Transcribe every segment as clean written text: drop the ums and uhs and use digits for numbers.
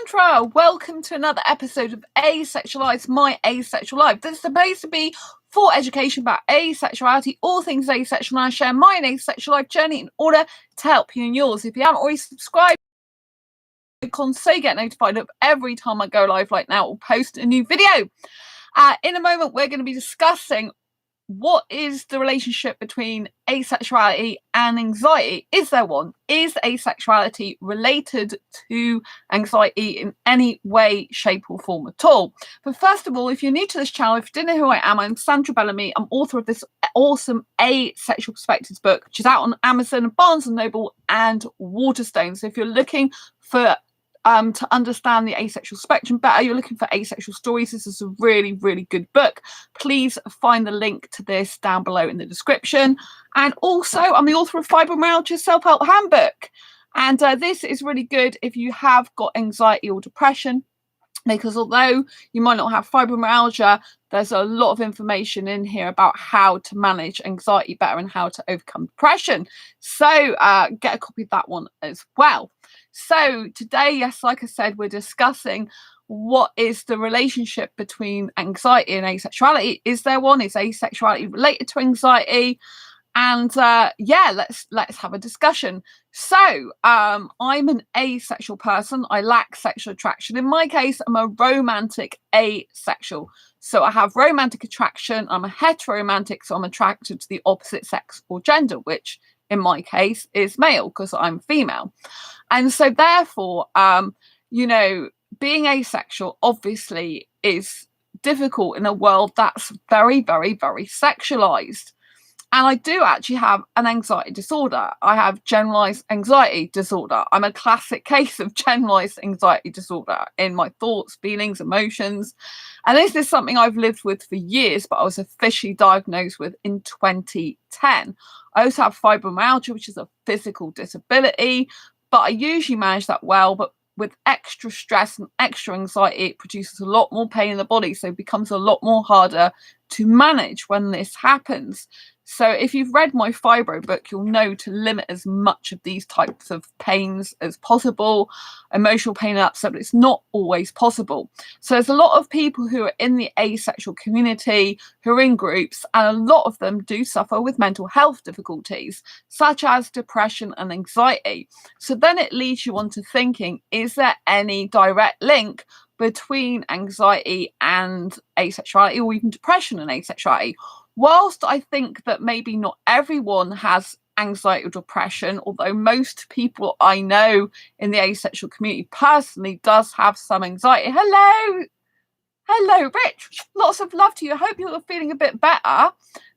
Sandra. Welcome to another episode of Asexualise, my asexual life. This is supposed to be for education about asexuality, all things asexual, and I share my asexual life journey in order to help you in yours. If you haven't already subscribed, so you get notified of every time I go live like now or post a new video. In a moment, we're going to be discussing what is the relationship between asexuality and anxiety? Is there one? Is asexuality related to anxiety in any way, shape or form at all? But first of all, if you're new to this channel, if you didn't know who I am, I'm Sandra Bellamy. I'm author of this awesome Asexual Perspectives book, which is out on Amazon, Barnes & Noble and Waterstone. So if you're looking for to understand the asexual spectrum better, you're looking for asexual stories, this is a really, really good book. Please find the link to this down below in the description. And also, I'm the author of Fibromyalgia Self-Help Handbook. And this is really good if you have got anxiety or depression, because although you might not have fibromyalgia, there's a lot of information in here about how to manage anxiety better and how to overcome depression. So get a copy of that one as well. So today, yes, like I said, we're discussing what is the relationship between anxiety and asexuality. Is there one? Is asexuality related to anxiety? And yeah, let's have a discussion. So I'm an asexual person. I lack sexual attraction. In my case, I'm a romantic asexual. So I have romantic attraction. I'm a heteroromantic, so I'm attracted to the opposite sex or gender, which in my case is male because I'm female. And so therefore, you know, being asexual obviously is difficult in a world that's very, very, very sexualized. And I do actually have an anxiety disorder. I have generalized anxiety disorder. I'm a classic case of generalized anxiety disorder in my thoughts, feelings, emotions. And this is something I've lived with for years, but I was officially diagnosed with in 2010. I also have fibromyalgia, which is a physical disability, but I usually manage that well. But with extra stress and extra anxiety, it produces a lot more pain in the body. So it becomes a lot more harder to manage when this happens. So if you've read my fibro book, you'll know to limit as much of these types of pains as possible, emotional pain and upset, but it's not always possible. So there's a lot of people who are in the asexual community, who are in groups, and a lot of them do suffer with mental health difficulties, such as depression and anxiety. So then it leads you on to thinking, is there any direct link between anxiety and asexuality, or even depression and asexuality? Whilst I think that maybe not everyone has anxiety or depression, although most people I know in the asexual community personally does have some anxiety. Hello, Rich. Lots of love to you. I hope you're feeling a bit better.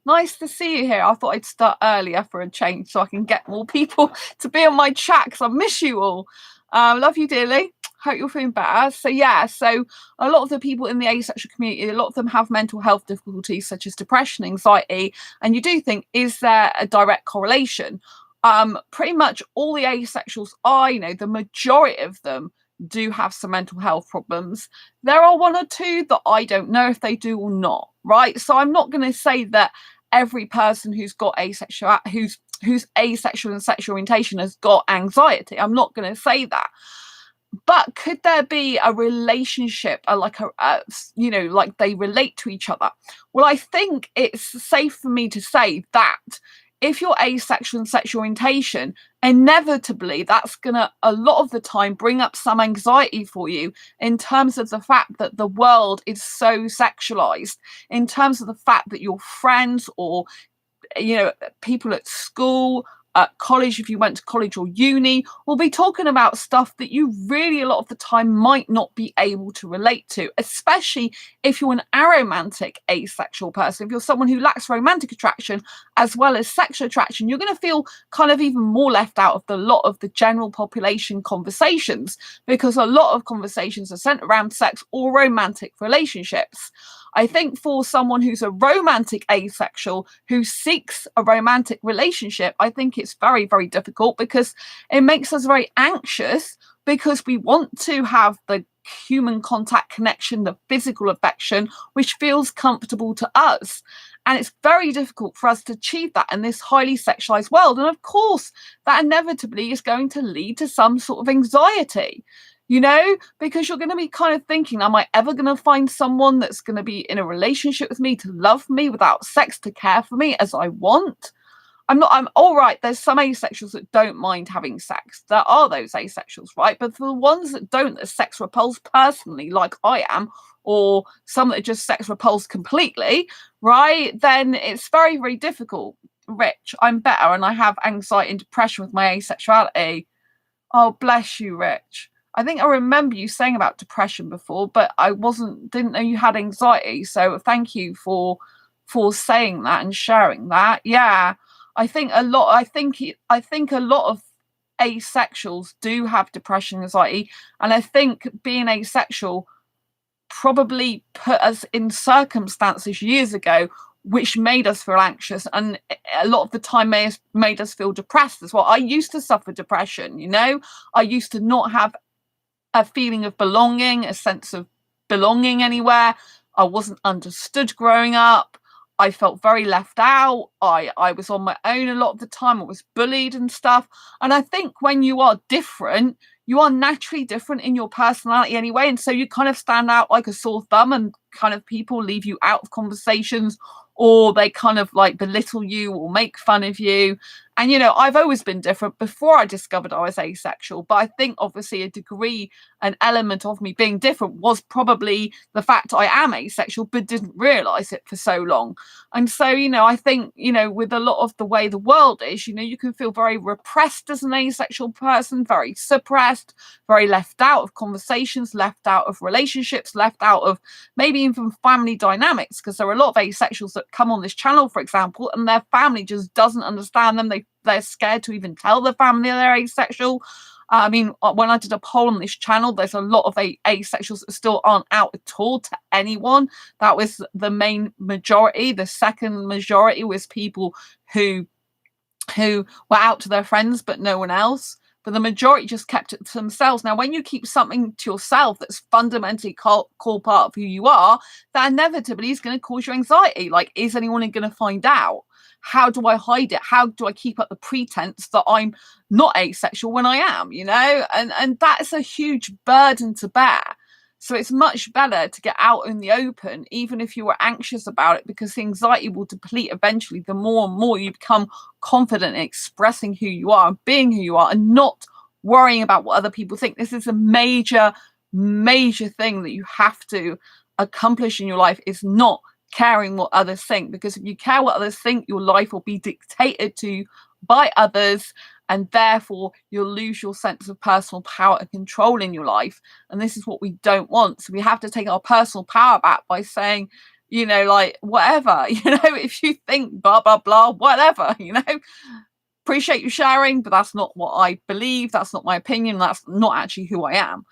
Nice to see you here. I thought I'd start earlier for a change so I can get more people to be on my chat because I miss you all. Love you dearly. Hope you're feeling better. So yeah, so a lot of the people in the asexual community, a lot of them have mental health difficulties such as depression, anxiety, and you do think, is there a direct correlation? Pretty much all the asexuals I know, the majority of them do have some mental health problems. There are one or two that I don't know if they do or not, right? So I'm not going to say that every person who's got asexual, who's asexual and sexual orientation has got anxiety. I'm not going to say that. But could there be a relationship, like you know, like they relate to each other? Well, I think it's safe for me to say that if you're asexual and sexual orientation, inevitably that's going to, a lot of the time, bring up some anxiety for you in terms of the fact that the world is so sexualized, in terms of the fact that your friends or, you know, people at school, at college, if you went to college or uni, will be talking about stuff that you really a lot of the time might not be able to relate to, especially if you're an aromantic asexual person. If you're someone who lacks romantic attraction as well as sexual attraction, you're going to feel kind of even more left out of the lot of the general population conversations, because a lot of conversations are centered around sex or romantic relationships. I think for someone who's a romantic asexual who seeks a romantic relationship, I think it's very, very difficult because it makes us very anxious, because we want to have the human contact connection, the physical affection, which feels comfortable to us. And it's very difficult for us to achieve that in this highly sexualized world. And of course, that inevitably is going to lead to some sort of anxiety. because you're going to be kind of thinking, am I ever going to find someone that's going to be in a relationship with me, to love me without sex, to care for me as I want? I'm all right. There's some asexuals that don't mind having sex. There are those asexuals, right? But for the ones that don't, that sex repulsed personally, like I am, or some that are just sex repulsed completely, right? Then it's very, very difficult. Rich, I'm better, and I have anxiety and depression with my asexuality. Oh, bless you, Rich. I think I remember you saying about depression before, but I didn't know you had anxiety. So thank you for saying that and sharing that. Yeah. I think a lot of asexuals do have depression and anxiety. And I think being asexual probably put us in circumstances years ago which made us feel anxious, and a lot of the time made us feel depressed as well. I used to suffer depression. I used to not have a feeling of belonging, a sense of belonging anywhere. I wasn't understood growing up. I felt very left out. I was on my own a lot of the time. I was bullied and stuff. And I think when you are different, you are naturally different in your personality anyway. And so you kind of stand out like a sore thumb, and kind of people leave you out of conversations, or they kind of like belittle you or make fun of you. And, I've always been different before I discovered I was asexual. But I think obviously an element of me being different was probably the fact I am asexual, but didn't realize it for so long. And so, I think, with a lot of the way the world is, you can feel very repressed as an asexual person, very suppressed, very left out of conversations, left out of relationships, left out of maybe even family dynamics, because there are a lot of asexuals that come on this channel, for example, and their family just doesn't understand them. They're scared to even tell their family they're asexual. I mean, when I did a poll on this channel, there's a lot of asexuals that still aren't out at all to anyone. That was the main majority. The second majority was people who were out to their friends, but no one else. But the majority just kept it to themselves. Now, when you keep something to yourself that's fundamentally core part of who you are, that inevitably is going to cause you anxiety. Like, is anyone going to find out? How do I hide it? How do I keep up the pretense that I'm not asexual when I am, And that's a huge burden to bear. So it's much better to get out in the open, even if you were anxious about it, because the anxiety will deplete eventually the more and more you become confident in expressing who you are and being who you are, and not worrying about what other people think. This is a major, major thing that you have to accomplish in your life, is not caring what others think. Because if you care what others think, your life will be dictated to by others, and therefore you'll lose your sense of personal power and control in your life. And this is what we don't want. So we have to take our personal power back by saying, like, whatever, if you think blah, blah, blah, whatever, appreciate you sharing, but that's not what I believe. That's not my opinion. That's not actually who I am,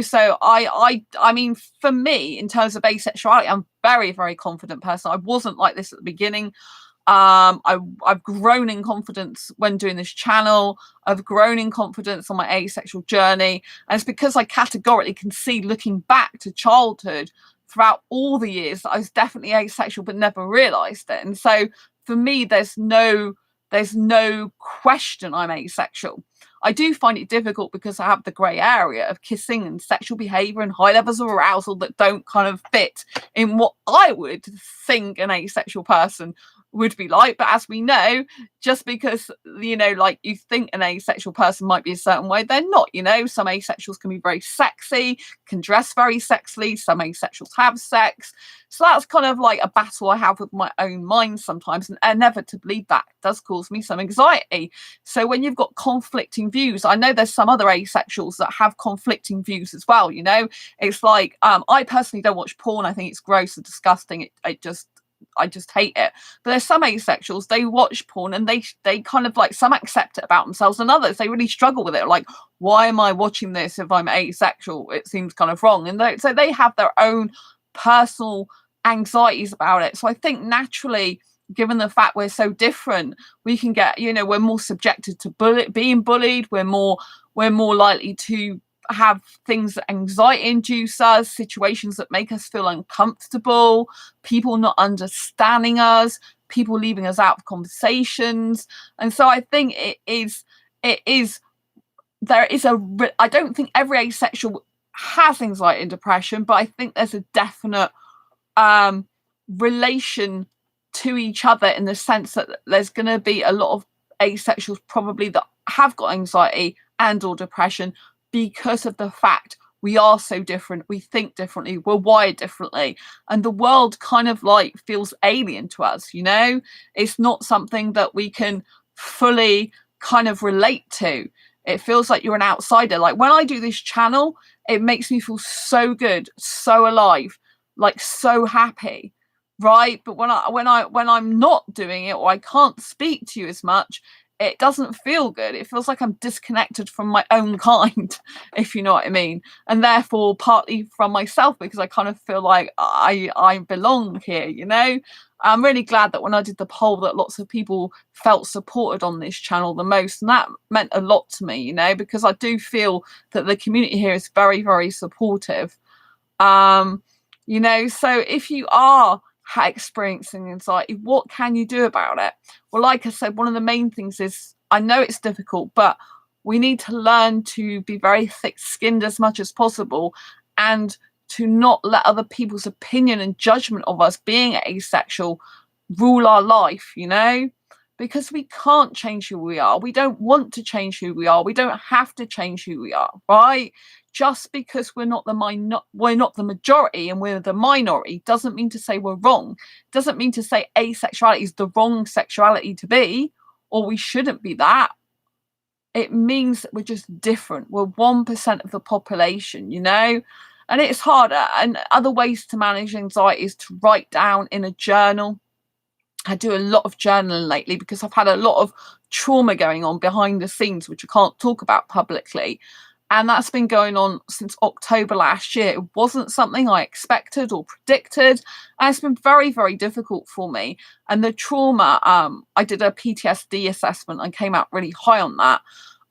So I mean, for me, in terms of asexuality, I'm very, very confident person. I wasn't like this at the beginning. I've grown in confidence when doing this channel. I've grown in confidence on my asexual journey. And it's because I categorically can see, looking back to childhood, throughout all the years, that I was definitely asexual, but never realized it. And so for me, there's no question I'm asexual. I do find it difficult because I have the grey area of kissing and sexual behaviour and high levels of arousal that don't kind of fit in what I would think an asexual person would be like. But as we know, just because like you think an asexual person might be a certain way, they're not. Some asexuals can be very sexy, can dress very sexily. Some asexuals have sex. So that's kind of like a battle I have with my own mind sometimes, and inevitably that does cause me some anxiety. So when you've got conflicting views, I know there's some other asexuals that have conflicting views as well. It's like, I personally don't watch porn. I think it's gross and disgusting. I just hate it. But there's some asexuals, they watch porn and they kind of like, some accept it about themselves, and others, they really struggle with it. Like, why am I watching this if I'm asexual? It seems kind of wrong. And so they have their own personal anxieties about it. So I think naturally, given the fact we're so different, we can get, we're more subjected to being bullied. We're more likely to have things that anxiety induce us, situations that make us feel uncomfortable, people not understanding us, people leaving us out of conversations. And so I think it is there is I don't think every asexual has anxiety and depression, but I think there's a definite relation to each other, in the sense that there's going to be a lot of asexuals probably that have got anxiety and or depression, because of the fact we are so different, we think differently, we're wired differently, and the world kind of like feels alien to us, you know? It's not something that we can fully kind of relate to. It feels like you're an outsider. Like when I do this channel, it makes me feel so good, so alive, like so happy, right? But when I'm not doing it, or I can't speak to you as much, it doesn't feel good. It feels like I'm disconnected from my own kind, if you know what I mean, and therefore partly from myself, because I kind of feel like I belong here, you know. I'm really glad that when I did the poll that lots of people felt supported on this channel the most, and that meant a lot to me, you know, because I do feel that the community here is very, very supportive. You know, so if you are experiencing anxiety, what can you do about it? Well, like I said, one of the main things is, I know it's difficult, but we need to learn to be very thick-skinned as much as possible, and to not let other people's opinion and judgment of us being asexual rule our life, you know, because we can't change who we are. We don't want to change who we are. We don't have to change who we are, right? Just because we're not the majority and we're the minority doesn't mean to say we're wrong. Doesn't mean to say asexuality is the wrong sexuality to be, or we shouldn't be that. It means that we're just different. We're 1% of the population, you know, and it's harder. And other ways to manage anxiety is to write down in a journal. I do a lot of journaling lately because I've had a lot of trauma going on behind the scenes, which I can't talk about publicly. And that's been going on since October last year. It wasn't something I expected or predicted. And it's been very, very difficult for me. And the trauma, I did a PTSD assessment and came out really high on that.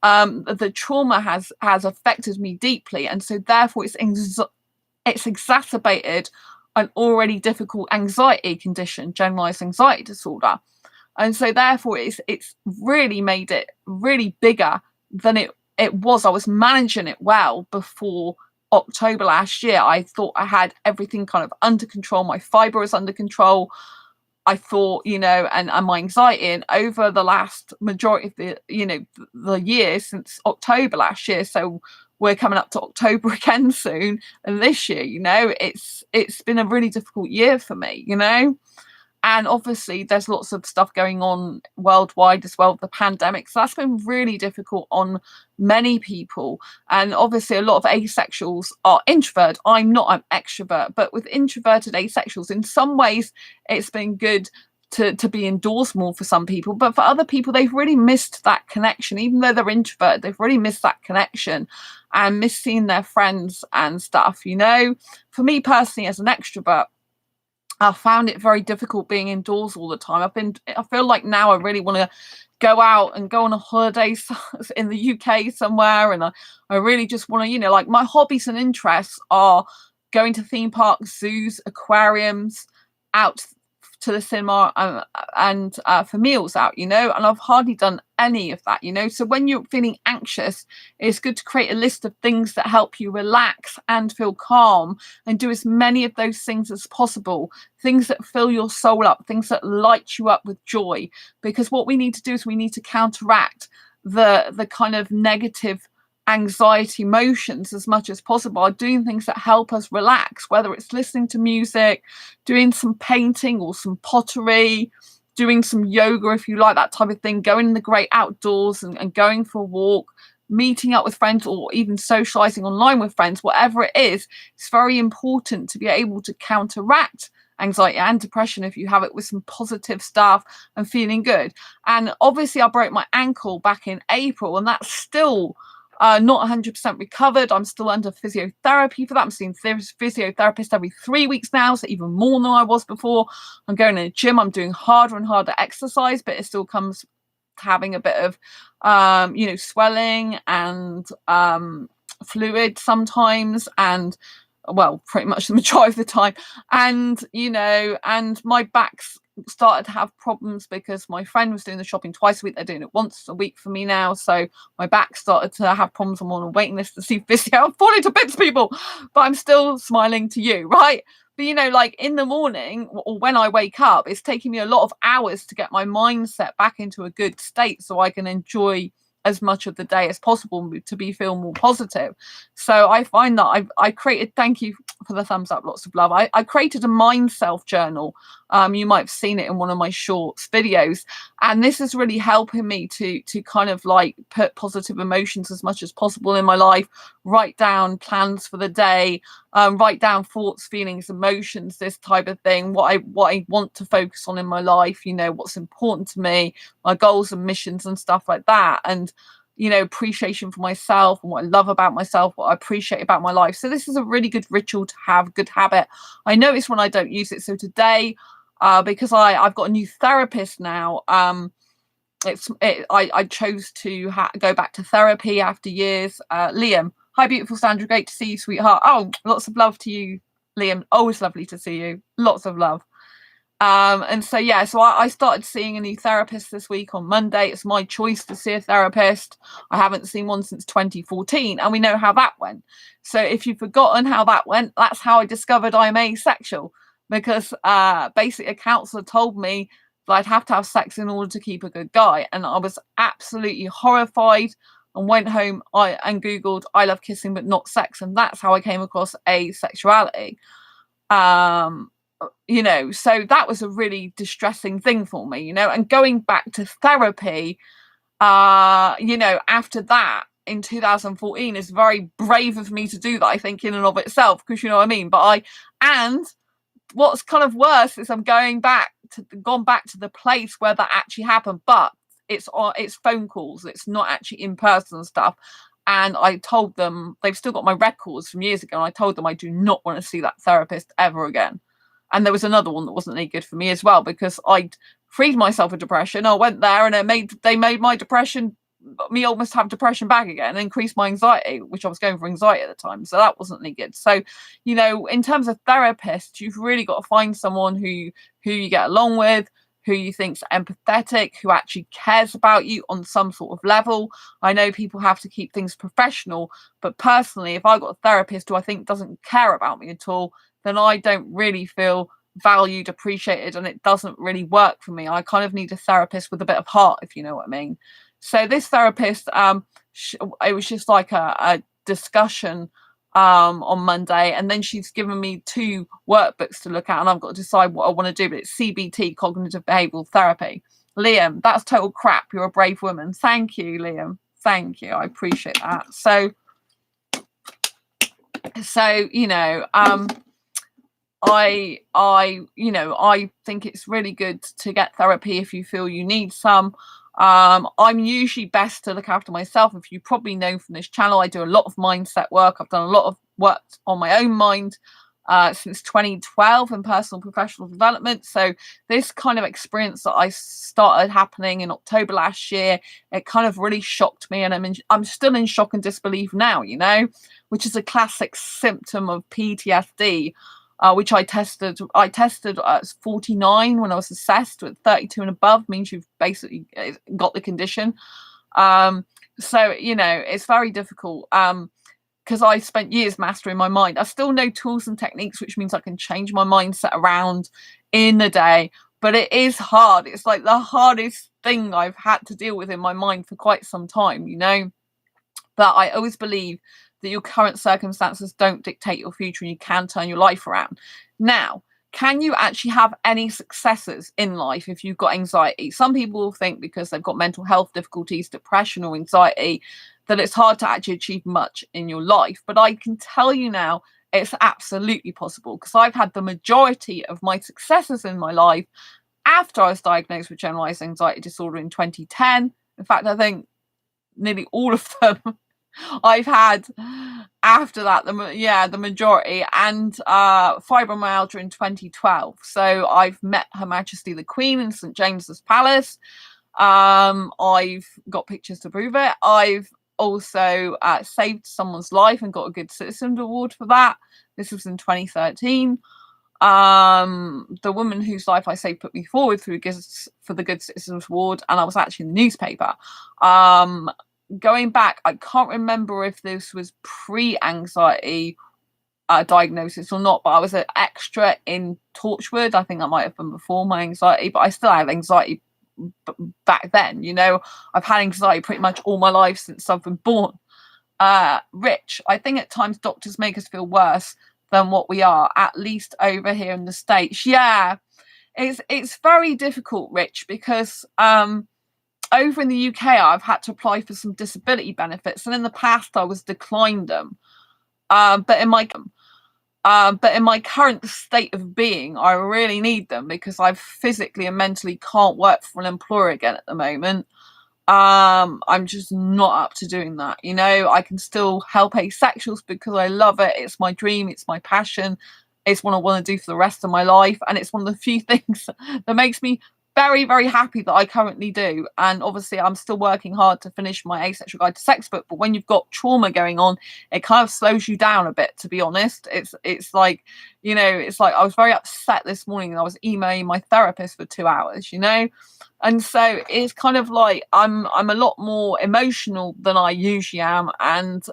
The trauma has affected me deeply. And so therefore it's exacerbated an already difficult anxiety condition, generalized anxiety disorder. And so therefore it's really made it really bigger than it was. I was managing it well before October last year. I thought I had everything kind of under control. My fibro was under control. I thought, you know, and my anxiety, and over the last majority of the, you know, the year since October last year. So we're coming up to October again soon. And this year, you know, it's been a really difficult year for me, you know. And obviously there's lots of stuff going on worldwide as well, the pandemic. So that's been really difficult on many people. And obviously a lot of asexuals are introvert. I'm not, I'm extrovert. But with introverted asexuals, in some ways, it's been good to be indoors more for some people. But for other people, they've really missed that connection. Even though they're introverted, they've really missed that connection and missed seeing their friends and stuff, you know. For me personally, as an extrovert, I found it very difficult being indoors all the time. I feel like now I really want to go out and go on a holiday in the UK somewhere. And I really just want to, you know, like my hobbies and interests are going to theme parks, zoos, aquariums, out to the cinema and for meals out, you know, and I've hardly done any of that, you know. So when you're feeling anxious, it's good to create a list of things that help you relax and feel calm, and do as many of those things as possible, things that fill your soul up, things that light you up with joy. Because what we need to do is we need to counteract the kind of negative anxiety emotions as much as possible by doing things that help us relax, whether it's listening to music, doing some painting or some pottery, doing some yoga if you like that type of thing, going in the great outdoors and going for a walk, meeting up with friends, or even socializing online with friends. Whatever it is, it's very important to be able to counteract anxiety and depression if you have it with some positive stuff and feeling good. And obviously I broke my ankle back in April, and that's still not 100% recovered. I'm still under physiotherapy for that. I'm seeing physiotherapist every 3 weeks now, so even more than I was before. I'm going to the gym. I'm doing harder and harder exercise, but it still comes to having a bit of, you know, swelling and fluid sometimes, and well, pretty much the majority of the time. And, you know, and my back's started to have problems because my friend was doing the shopping twice a week. They're doing it once a week for me now. So my back started to have problems. I'm on a waiting list to see physio. I'm falling to bits, people, but I'm still smiling to you, right? But, you know, like in the morning or when I wake up, it's taking me a lot of hours to get my mindset back into a good state so I can enjoy as much of the day as possible to feel more positive. So I find that I created, thank you for the thumbs up, lots of love. I created a mind self journal. You might have seen it in one of my shorts videos, and this is really helping me to kind of like put positive emotions as much as possible in my life, write down plans for the day, write down thoughts, feelings, emotions, this type of thing, what I want to focus on in my life, you know, what's important to me, my goals and missions and stuff like that. And, you know, appreciation for myself and what I love about myself, what I appreciate about my life. So this is a really good ritual to have, good habit. I notice when I don't use it. So today, because I've got a new therapist now, I chose to go back to therapy after years. Liam, hi, beautiful Sandra, great to see you, sweetheart. Oh, lots of love to you, Liam. Always lovely to see you. Lots of love. And so, yeah, so I started seeing a new therapist this week on Monday. It's my choice to see a therapist. I haven't seen one since 2014, and we know how that went. So if you've forgotten how that went, that's how I discovered I'm asexual, because basically a counsellor told me that I'd have to have sex in order to keep a good guy. And I was absolutely horrified and went home and Googled, I love kissing but not sex. And that's how I came across asexuality. You know, so that was a really distressing thing for me, you know, and going back to therapy, you know, after that in 2014 is very brave of me to do that, I think, in and of itself, because you know what I mean. And what's kind of worse is I'm gone back to the place where that actually happened, but it's phone calls, it's not actually in person stuff. And I told them, they've still got my records from years ago, and I told them I do not want to see that therapist ever again. And there was another one that wasn't any good for me as well, because I'd freed myself of depression. I went there and they made my depression, me almost have depression back again, and increased my anxiety, which I was going for anxiety at the time. So that wasn't any good. So, you know, in terms of therapists, you've really got to find someone who you get along with, who you think's empathetic, who actually cares about you on some sort of level. I know people have to keep things professional, but personally, if I got a therapist who I think doesn't care about me at all, then I don't really feel valued, appreciated, and it doesn't really work for me. I kind of need a therapist with a bit of heart, if you know what I mean. So this therapist, it was just like a discussion on Monday, and then she's given me 2 workbooks to look at, and I've got to decide what I want to do. But it's CBT, cognitive behavioral therapy. Liam, that's total crap. You're a brave woman. Thank you, Liam. Thank you. I appreciate that. So you know, you know, I think it's really good to get therapy if you feel you need some. I'm usually best to look after myself. If you probably know from this channel, I do a lot of mindset work. I've done a lot of work on my own mind since 2012 in personal professional development. So this kind of experience that I started happening in October last year, it kind of really shocked me, and I'm still in shock and disbelief now, you know, which is a classic symptom of PTSD. Which I tested at 49 when I was assessed. With 32 and above means you've basically got the condition. So, you know, it's very difficult because I spent years mastering my mind. I still know tools and techniques, which means I can change my mindset around in the day. But it is hard. It's like the hardest thing I've had to deal with in my mind for quite some time, you know. But I always believe that your current circumstances don't dictate your future, and you can turn your life around. Now, can you actually have any successes in life if you've got anxiety? Some people will think because they've got mental health difficulties, depression or anxiety, that it's hard to actually achieve much in your life. But I can tell you now, it's absolutely possible, because I've had the majority of my successes in my life after I was diagnosed with generalized anxiety disorder in 2010. In fact, I think nearly all of them I've had after that, the majority, and fibromyalgia in 2012. So I've met Her Majesty the Queen in St James's Palace. I've got pictures to prove it. I've also saved someone's life and got a Good Citizen Award for that. This was in 2013. The woman whose life I say put me forward through for the Good Citizens Award, and I was actually in the newspaper. Going back, I can't remember if this was pre-anxiety diagnosis or not, but I was an extra in Torchwood. I think that might have been before my anxiety, but I still have anxiety back then. You know, I've had anxiety pretty much all my life since I've been born. Rich, I think at times doctors make us feel worse than what we are, at least over here in the States. Yeah, it's very difficult, Rich, because over in the UK I've had to apply for some disability benefits, and in the past I was declined them. But in my current state of being, I really need them because I physically and mentally can't work for an employer again at the moment. I'm just not up to doing that. You know, I can still help asexuals because I love it. It's my dream. It's my passion. It's what I want to do for the rest of my life. And it's one of the few things that makes me very, very happy that I currently do. And obviously I'm still working hard to finish my Asexual Guide to Sex book. But when you've got trauma going on, it kind of slows you down a bit, to be honest. It's like, you know, it's like I was very upset this morning and I was emailing my therapist for 2 hours, you know. And so it's kind of like I'm a lot more emotional than I usually am. And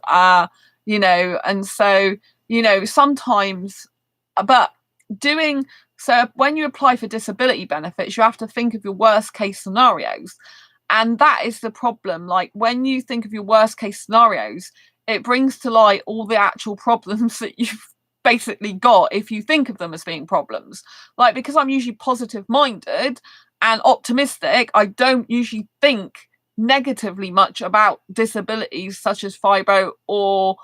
you know, and so, you know, sometimes, but doing so when you apply for disability benefits, you have to think of your worst case scenarios. And that is the problem. Like when you think of your worst case scenarios, it brings to light all the actual problems that you've basically got if you think of them as being problems. Like, because I'm usually positive minded and optimistic, I don't usually think negatively much about disabilities such as fibro or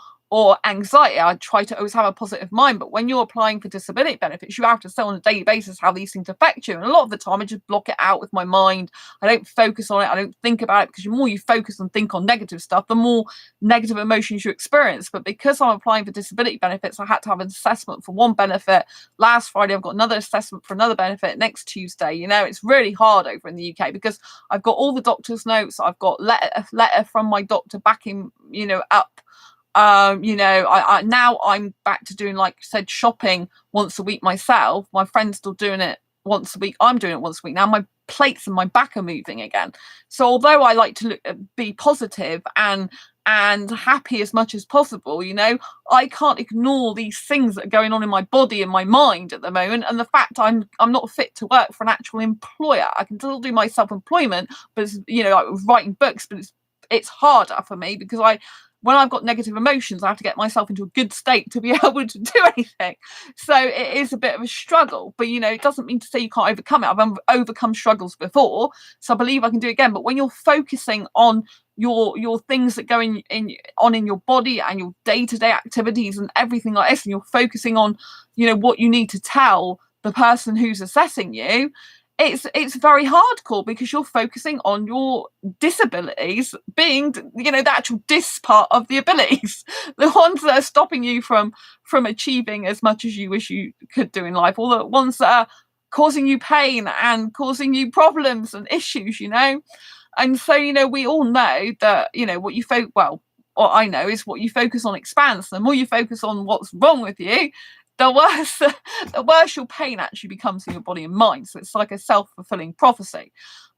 anxiety. I try to always have a positive mind, but when you're applying for disability benefits, you have to say on a daily basis how these things affect you. And a lot of the time I just block it out with my mind. I don't focus on it. I don't think about it, because the more you focus and think on negative stuff, the more negative emotions you experience. But because I'm applying for disability benefits, I had to have an assessment for one benefit. Last Friday, I've got another assessment for another benefit next Tuesday. You know, it's really hard over in the UK because I've got all the doctor's notes. I've got a letter from my doctor backing, you know, up. You know, I now I'm back to doing, like I said, shopping once a week myself. My friend's still doing it once a week. I'm doing it once a week now. My plates and my back are moving again. So although I like to be positive and happy as much as possible, you know, I can't ignore these things that are going on in my body and my mind at the moment, and the fact I'm not fit to work for an actual employer. I can still do my self-employment, but it's, you know, like writing books, but it's harder for me because when I've got negative emotions, I have to get myself into a good state to be able to do anything. So it is a bit of a struggle, but, you know, it doesn't mean to say you can't overcome it. I've overcome struggles before, so I believe I can do it again. But when you're focusing on your things that go in your body and your day-to-day activities and everything like this, and you're focusing on, you know, what you need to tell the person who's assessing you, it's very hardcore because you're focusing on your disabilities being, you know, the actual dis part of the abilities, the ones that are stopping you from achieving as much as you wish you could do in life, or the ones that are causing you pain and causing you problems and issues, you know. And so, you know, we all know that, you know, what I know is what you focus on expands. The more you focus on what's wrong with you, the worse your pain actually becomes in your body and mind. So it's like a self-fulfilling prophecy.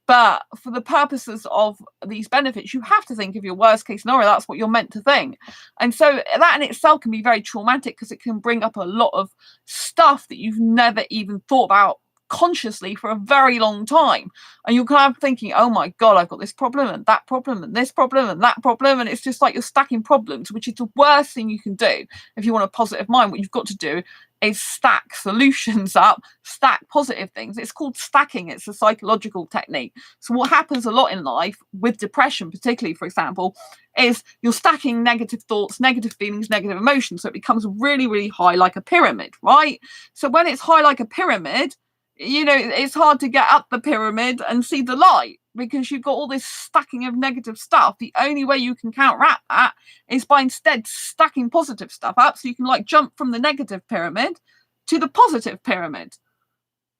But for the purposes of these benefits, you have to think of your worst case scenario. That's what you're meant to think. And so that in itself can be very traumatic because it can bring up a lot of stuff that you've never even thought about consciously for a very long time, and you're kind of thinking, oh my god, I've got this problem and that problem and this problem and that problem, and it's just like you're stacking problems, which is the worst thing you can do if you want a positive mind. What you've got to do is stack solutions up, stack positive things. It's called stacking. It's a psychological technique. So what happens a lot in life with depression, particularly, for example, is you're stacking negative thoughts, negative feelings, negative emotions, so it becomes really, really high, like a pyramid, right? So when it's high like a pyramid, you know, it's hard to get up the pyramid and see the light because you've got all this stacking of negative stuff. The only way you can counteract that is by instead stacking positive stuff up, so you can like jump from the negative pyramid to the positive pyramid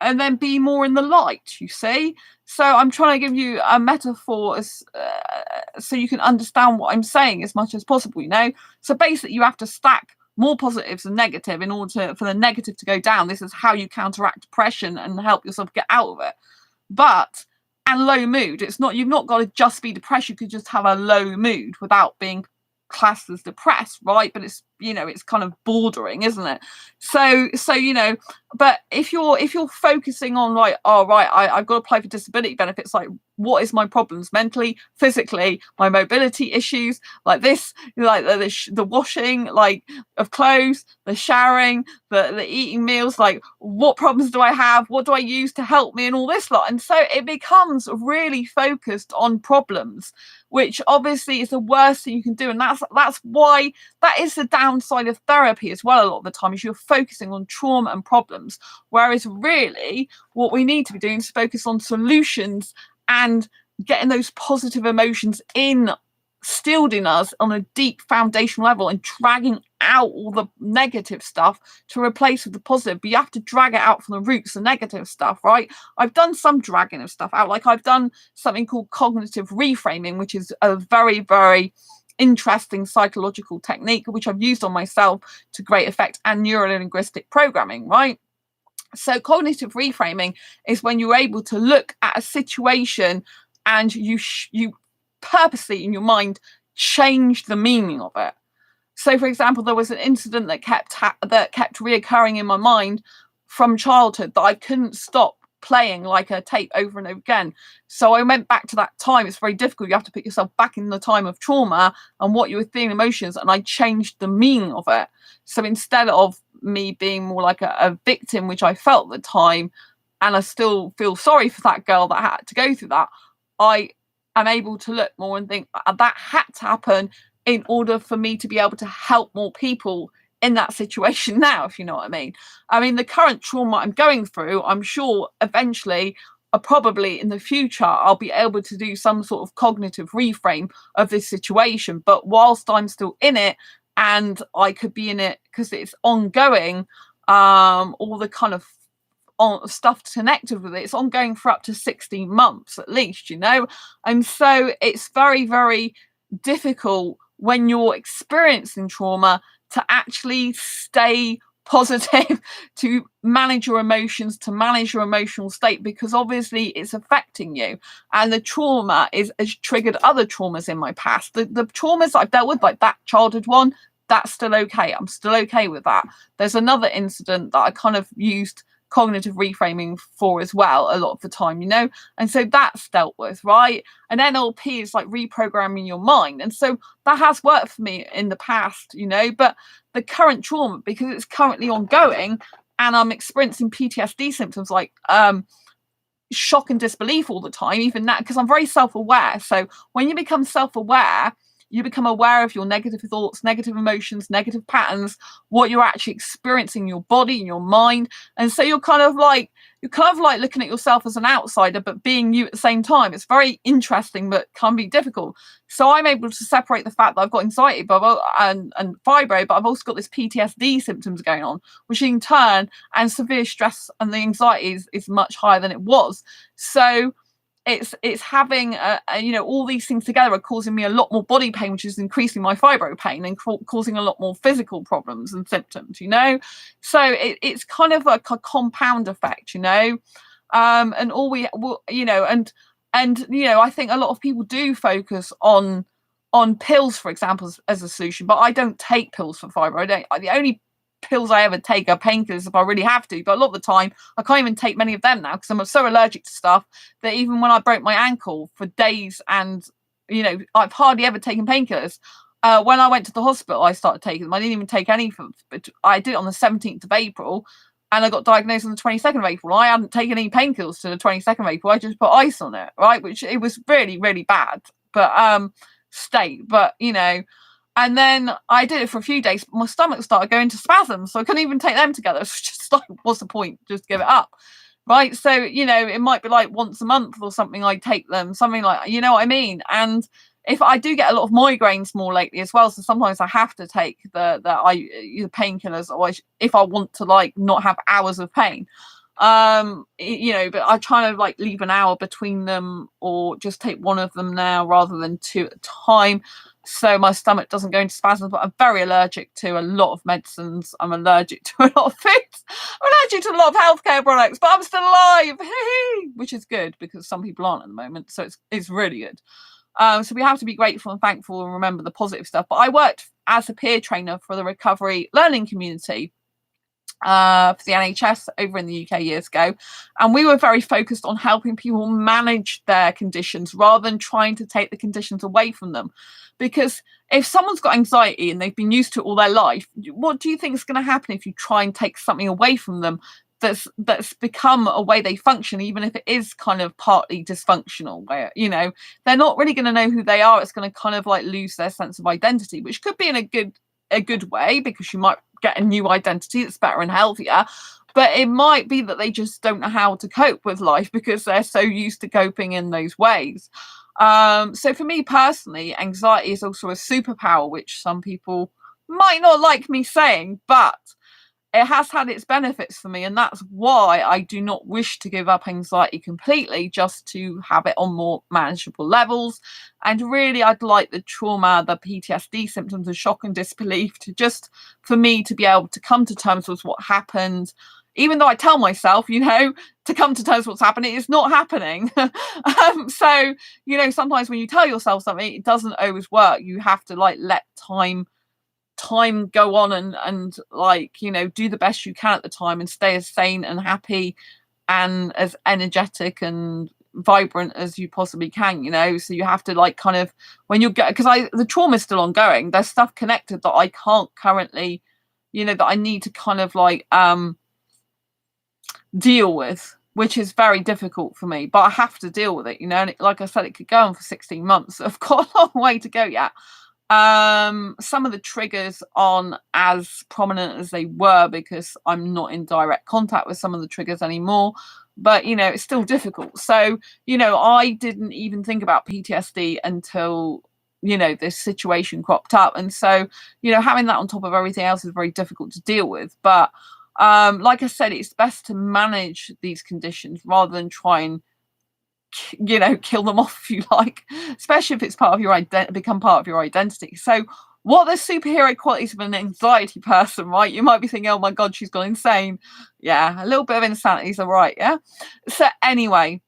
and then be more in the light, you see. So I'm trying to give you a metaphor so you can understand what I'm saying as much as possible, you know. So basically you have to stack more positives than negative in order for the negative to go down. This is how you counteract depression and help yourself get out of it. But and low mood, it's not, you've not got to just be depressed. You could just have a low mood without being classed as depressed, right? But it's, you know, it's kind of bordering, isn't it? So you know, but if you're focusing on like, oh right, I've got to apply for disability benefits, like what is my problems mentally, physically, my mobility issues, like this, like the washing like of clothes, the showering, the eating meals, like what problems do I have, what do I use to help me, and all this lot. And so it becomes really focused on problems, which obviously is the worst thing you can do. And that's why that is the downside of therapy as well. A lot of the time is you're focusing on trauma and problems, whereas really what we need to be doing is focus on solutions and getting those positive emotions instilled in us on a deep foundational level, and dragging out all the negative stuff to replace with the positive. But you have to drag it out from the roots, the negative stuff, right? I've done some dragging of stuff out. Like I've done something called cognitive reframing, which is a very, very interesting psychological technique, which I've used on myself to great effect, and neuro-linguistic programming, right? So cognitive reframing is when you're able to look at a situation and you purposely in your mind change the meaning of it. So, for example, there was an incident that kept reoccurring in my mind from childhood that I couldn't stop playing like a tape over and over again. So I went back to that time. It's very difficult. You have to put yourself back in the time of trauma and what you were feeling, emotions, and I changed the meaning of it. So instead of me being more like a victim, which I felt at the time, and I still feel sorry for that girl that had to go through that, I am able to look more and think that had to happen in order for me to be able to help more people in that situation now, if you know what I mean. I mean, the current trauma I'm going through, I'm sure eventually, probably in the future, I'll be able to do some sort of cognitive reframe of this situation. But whilst I'm still in it, and I could be in it because it's ongoing, all the kind of stuff connected with it, it's ongoing for up to 16 months at least, you know. And so it's very, very difficult when you're experiencing trauma to actually stay positive, to manage your emotions, to manage your emotional state, because obviously it's affecting you. And the trauma has triggered other traumas in my past. The traumas I've dealt with, like that childhood one, that's still okay. I'm still okay with that. There's another incident that I kind of used cognitive reframing for as well a lot of the time, you know, and so that's dealt with, right? And NLP is like reprogramming your mind, and so that has worked for me in the past, you know. But the current trauma, because it's currently ongoing and I'm experiencing PTSD symptoms like shock and disbelief all the time, even that, because I'm very self-aware. So when you become self-aware, you become aware of your negative thoughts, negative emotions, negative patterns, what you're actually experiencing in your body, in your mind. And so you're kind of like looking at yourself as an outsider, but being you at the same time. It's very interesting, but can be difficult. So I'm able to separate the fact that I've got anxiety and fibro, but I've also got this PTSD symptoms going on, which in turn, and severe stress and the anxiety is much higher than it was. So it's having you know, all these things together are causing me a lot more body pain, which is increasing my fibro pain and causing a lot more physical problems and symptoms, you know. So it's kind of like a compound effect, you know. And all we will, you know, and you know, I think a lot of people do focus on pills, for example, as a solution, but I don't take pills for fibro. The only pills I ever take are painkillers if I really have to, but a lot of the time I can't even take many of them now because I'm so allergic to stuff that even when I broke my ankle for days, and you know, I've hardly ever taken painkillers. When I went to the hospital, I started taking them. I didn't even take any for, but I did it on the 17th of April, and I got diagnosed on the 22nd of April. I hadn't taken any painkillers to the 22nd of April. I just put ice on it, right? Which it was really, really bad, but state. But you know, and then I did it for a few days. My stomach started going to spasms, so I couldn't even take them together. It's just like, what's the point? Just give it up, right? So, you know, it might be like once a month or something I take them, something like, you know what I mean? And if I do get a lot of migraines more lately as well, so sometimes I have to take the painkillers, or if I want to like not have hours of pain. You know, but I try to like leave an hour between them, or just take one of them now rather than two at a time. so my stomach doesn't go into spasms. But I'm very allergic to a lot of medicines. I'm allergic to a lot of foods. I'm allergic to a lot of healthcare products, but I'm still alive, which is good because some people aren't at the moment. So it's really good. So we have to be grateful and thankful and remember the positive stuff. But I worked as a peer trainer for the recovery learning community for the NHS over in the UK years ago, and we were very focused on helping people manage their conditions rather than trying to take the conditions away from them. Because if someone's got anxiety and they've been used to it all their life, what do you think is going to happen if you try and take something away from them that's become a way they function, even if it is kind of partly dysfunctional, where, you know, they're not really going to know who they are. It's going to kind of like lose their sense of identity, which could be in a good way, because you might get a new identity that's better and healthier, but it might be that they just don't know how to cope with life because they're so used to coping in those ways. So for me personally, anxiety is also a superpower, which some people might not like me saying, but it has had its benefits for me, and that's why I do not wish to give up anxiety completely, just to have it on more manageable levels. And really, I'd like the trauma, the PTSD symptoms of shock and disbelief, to just for me to be able to come to terms with what happened, even though I tell myself, you know, to come to terms with what's happening, it's not happening. So, you know, sometimes when you tell yourself something, it doesn't always work. You have to like let time go on and like, you know, do the best you can at the time and stay as sane and happy and as energetic and vibrant as you possibly can, you know. So you have to like kind of, when you get, because the trauma is still ongoing, there's stuff connected that I can't currently, you know, that I need to kind of like deal with, which is very difficult for me, but I have to deal with it, you know. And like I said, it could go on for 16 months, so I've got a long way to go yet. Some of the triggers aren't as prominent as they were because I'm not in direct contact with some of the triggers anymore, but you know, it's still difficult. So, you know, I didn't even think about PTSD until, you know, this situation cropped up. And so, you know, having that on top of everything else is very difficult to deal with. But like I said, it's best to manage these conditions rather than try and, you know, kill them off, if you like, especially if it's part of your become part of your identity. So what are the superhero qualities of an anxiety person, right? You might be thinking, oh my god, she's gone insane. Yeah, a little bit of insanity is all right. Yeah. So anyway,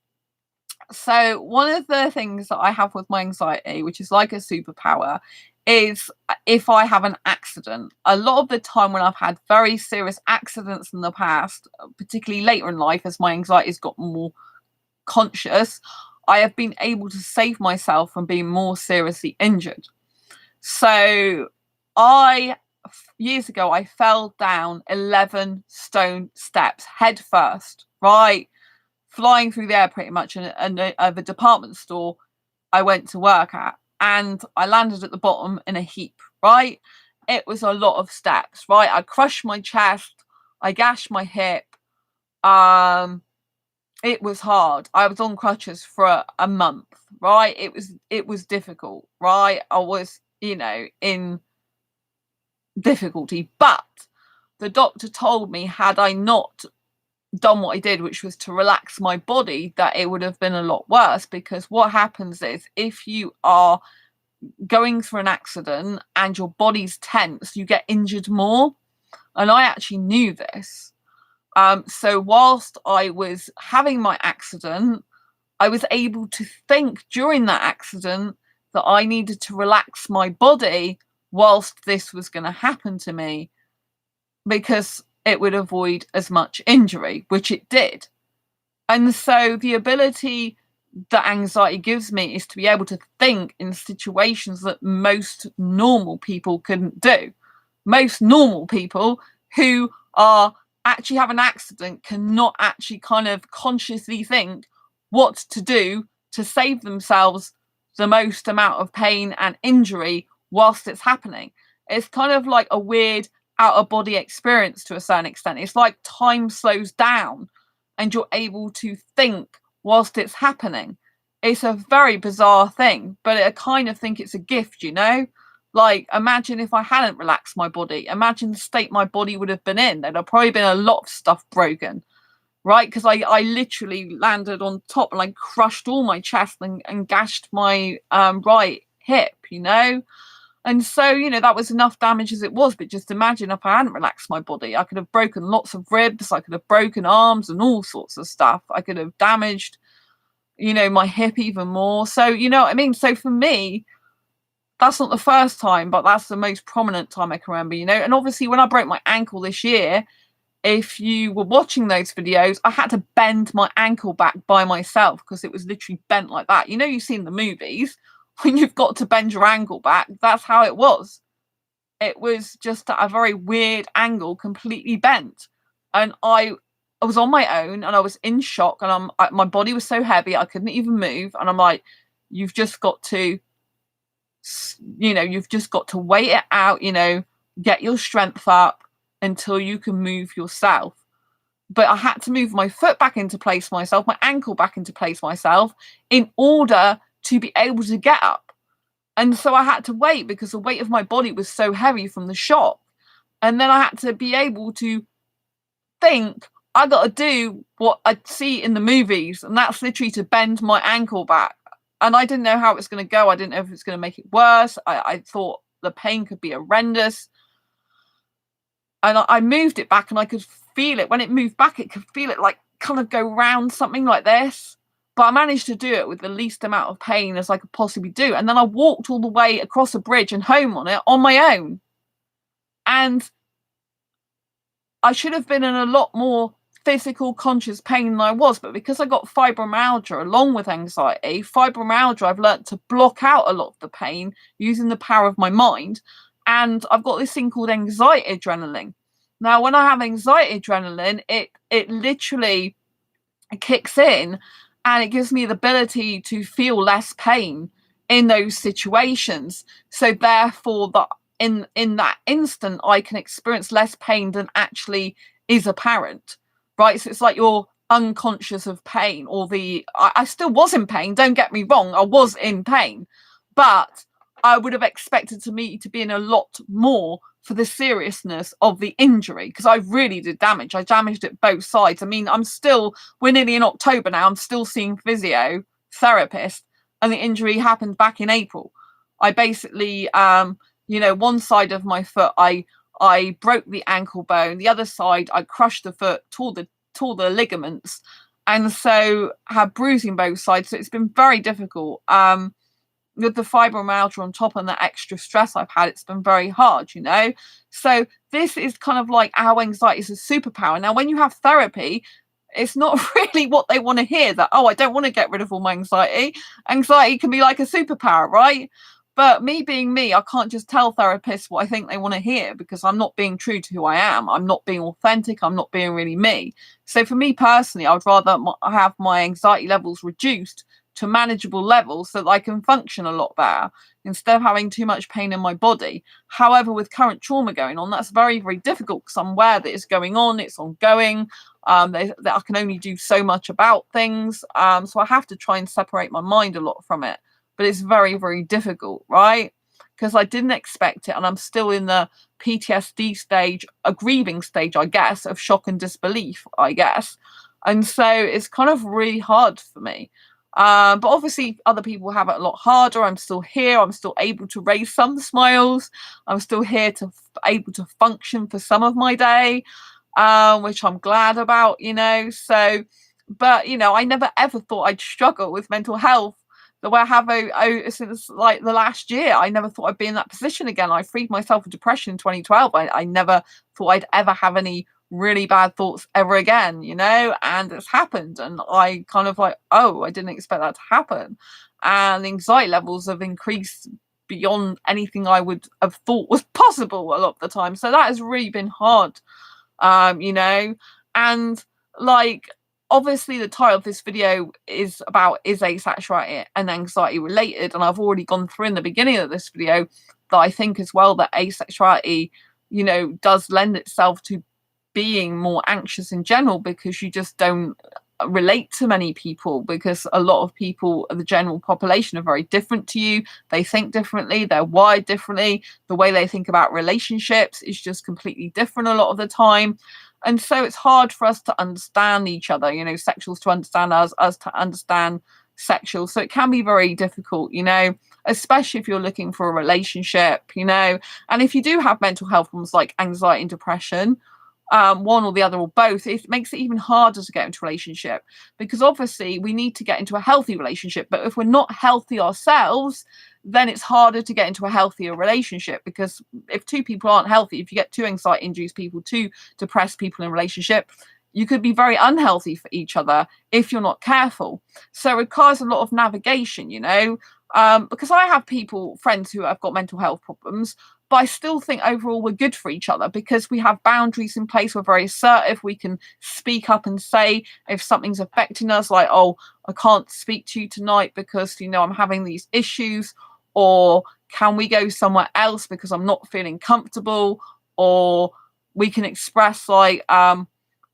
so one of the things that I have with my anxiety, which is like a superpower, is if I have an accident. A lot of the time when I've had very serious accidents in the past, particularly later in life, as my anxiety's got more conscious, I have been able to save myself from being more seriously injured. So years ago, I fell down 11 stone steps head first, right? Flying through the air pretty much in the department store I went to work at. And I landed at the bottom in a heap, right? It was a lot of steps, right? I crushed my chest. I gashed my hip. It was hard. I was on crutches for a month, right? It was difficult, right? I was, you know, in difficulty. But the doctor told me, had I not done what I did, which was to relax my body, that it would have been a lot worse. Because what happens is, if you are going through an accident and your body's tense, you get injured more. And I actually knew this. So whilst I was having my accident, I was able to think during that accident that I needed to relax my body whilst this was going to happen to me, because it would avoid as much injury, which it did. And so the ability that anxiety gives me is to be able to think in situations that most normal people couldn't do. Most normal people who are actually have an accident cannot actually kind of consciously think what to do to save themselves the most amount of pain and injury whilst it's happening. It's kind of like a weird out of body experience to a certain extent. It's like time slows down and you're able to think whilst it's happening. It's a very bizarre thing, but I kind of think it's a gift, you know? Like, imagine if I hadn't relaxed my body. Imagine the state my body would have been in. There'd have probably been a lot of stuff broken, right? Because I literally landed on top and I crushed all my chest and gashed my right hip, you know? And so, you know, that was enough damage as it was. But just imagine if I hadn't relaxed my body, I could have broken lots of ribs, I could have broken arms and all sorts of stuff. I could have damaged, you know, my hip even more. So, you know what I mean? So for me, that's not the first time, but that's the most prominent time I can remember, you know. And obviously when I broke my ankle this year, if you were watching those videos, I had to bend my ankle back by myself because it was literally bent like that. You know, you've seen the movies when you've got to bend your ankle back. That's how it was. It was just at a very weird angle, completely bent. And I was on my own and I was in shock, and my body was so heavy I couldn't even move. And I'm like, you've just got to, you know, you've just got to wait it out, you know, get your strength up until you can move yourself. But I had to move my foot back into place myself, my ankle back into place myself, in order to be able to get up. And so I had to wait because the weight of my body was so heavy from the shock. And then I had to be able to think, I got to do what I see in the movies, and that's literally to bend my ankle back. And I didn't know how it was going to go. I didn't know if it was going to make it worse. I thought the pain could be horrendous. And I moved it back and I could feel it. When it moved back, it could feel it like kind of go round something like this. But I managed to do it with the least amount of pain as I could possibly do. And then I walked all the way across a bridge and home on it on my own. And I should have been in a lot more physical conscious pain than I was. But because I got fibromyalgia along with anxiety, fibromyalgia, I've learnt to block out a lot of the pain using the power of my mind. And I've got this thing called anxiety adrenaline. Now, when I have anxiety adrenaline, it literally kicks in and it gives me the ability to feel less pain in those situations. So therefore, in that instant, I can experience less pain than actually is apparent, right? So it's like you're unconscious of pain, or I still was in pain. Don't get me wrong, I was in pain, but I would have expected me to be in a lot more for the seriousness of the injury, because I really did damage. I damaged it both sides. I mean, we're nearly in October now. I'm still seeing physiotherapist, and the injury happened back in April. I basically, you know, one side of my foot, I broke the ankle bone. The other side, I crushed the foot, tore the ligaments, and so had bruising both sides. So it's been very difficult. With the fibromyalgia on top and the extra stress I've had, it's been very hard, you know. So this is kind of like how anxiety is a superpower. Now, when you have therapy, it's not really what they want to hear, that, oh, I don't want to get rid of all my anxiety. Anxiety can be like a superpower, right? But me being me, I can't just tell therapists what I think they want to hear, because I'm not being true to who I am. I'm not being authentic. I'm not being really me. So for me personally, I would rather have my anxiety levels reduced to manageable levels so that I can function a lot better instead of having too much pain in my body. However, with current trauma going on, that's very, very difficult, because I'm aware that it's going on, it's ongoing, that I can only do so much about things. So I have to try and separate my mind a lot from it. But it's very, very difficult, right? Because I didn't expect it, and I'm still in the PTSD stage, a grieving stage, I guess, of shock and disbelief, I guess. And so it's kind of really hard for me. But obviously other people have it a lot harder. I'm still here. I'm still able to raise some smiles. I'm still here able to function for some of my day, which I'm glad about, you know. So, but, you know, I never ever thought I'd struggle with mental health the way I have since like the last year. I never thought I'd be in that position again. I freed myself of depression in 2012. I never thought I'd ever have any really bad thoughts ever again, you know, and it's happened. And I kind of like, oh, I didn't expect that to happen. And anxiety levels have increased beyond anything I would have thought was possible a lot of the time. So that has really been hard, you know. And like, obviously the title of this video is asexuality and anxiety related, and I've already gone through in the beginning of this video that I think as well that asexuality, you know, does lend itself to being more anxious in general, because you just don't relate to many people, because a lot of people, the general population, are very different to you. They think differently, they're wired differently, the way they think about relationships is just completely different a lot of the time. And so it's hard for us to understand each other, you know, sexuals to understand us to understand, asexual. So it can be very difficult, you know, especially if you're looking for a relationship, you know, and if you do have mental health problems like anxiety and depression, one or the other or both, it makes it even harder to get into a relationship, because obviously we need to get into a healthy relationship. But if we're not healthy ourselves, then it's harder to get into a healthier relationship, because if two people aren't healthy, if you get two anxiety induced people, two depressed people in a relationship, you could be very unhealthy for each other if you're not careful. So it requires a lot of navigation, you know, because I have friends who have got mental health problems, but I still think overall we're good for each other because we have boundaries in place. We're very assertive. We can speak up and say if something's affecting us, like, oh, I can't speak to you tonight because, you know, I'm having these issues, or can we go somewhere else because I'm not feeling comfortable, or we can express like,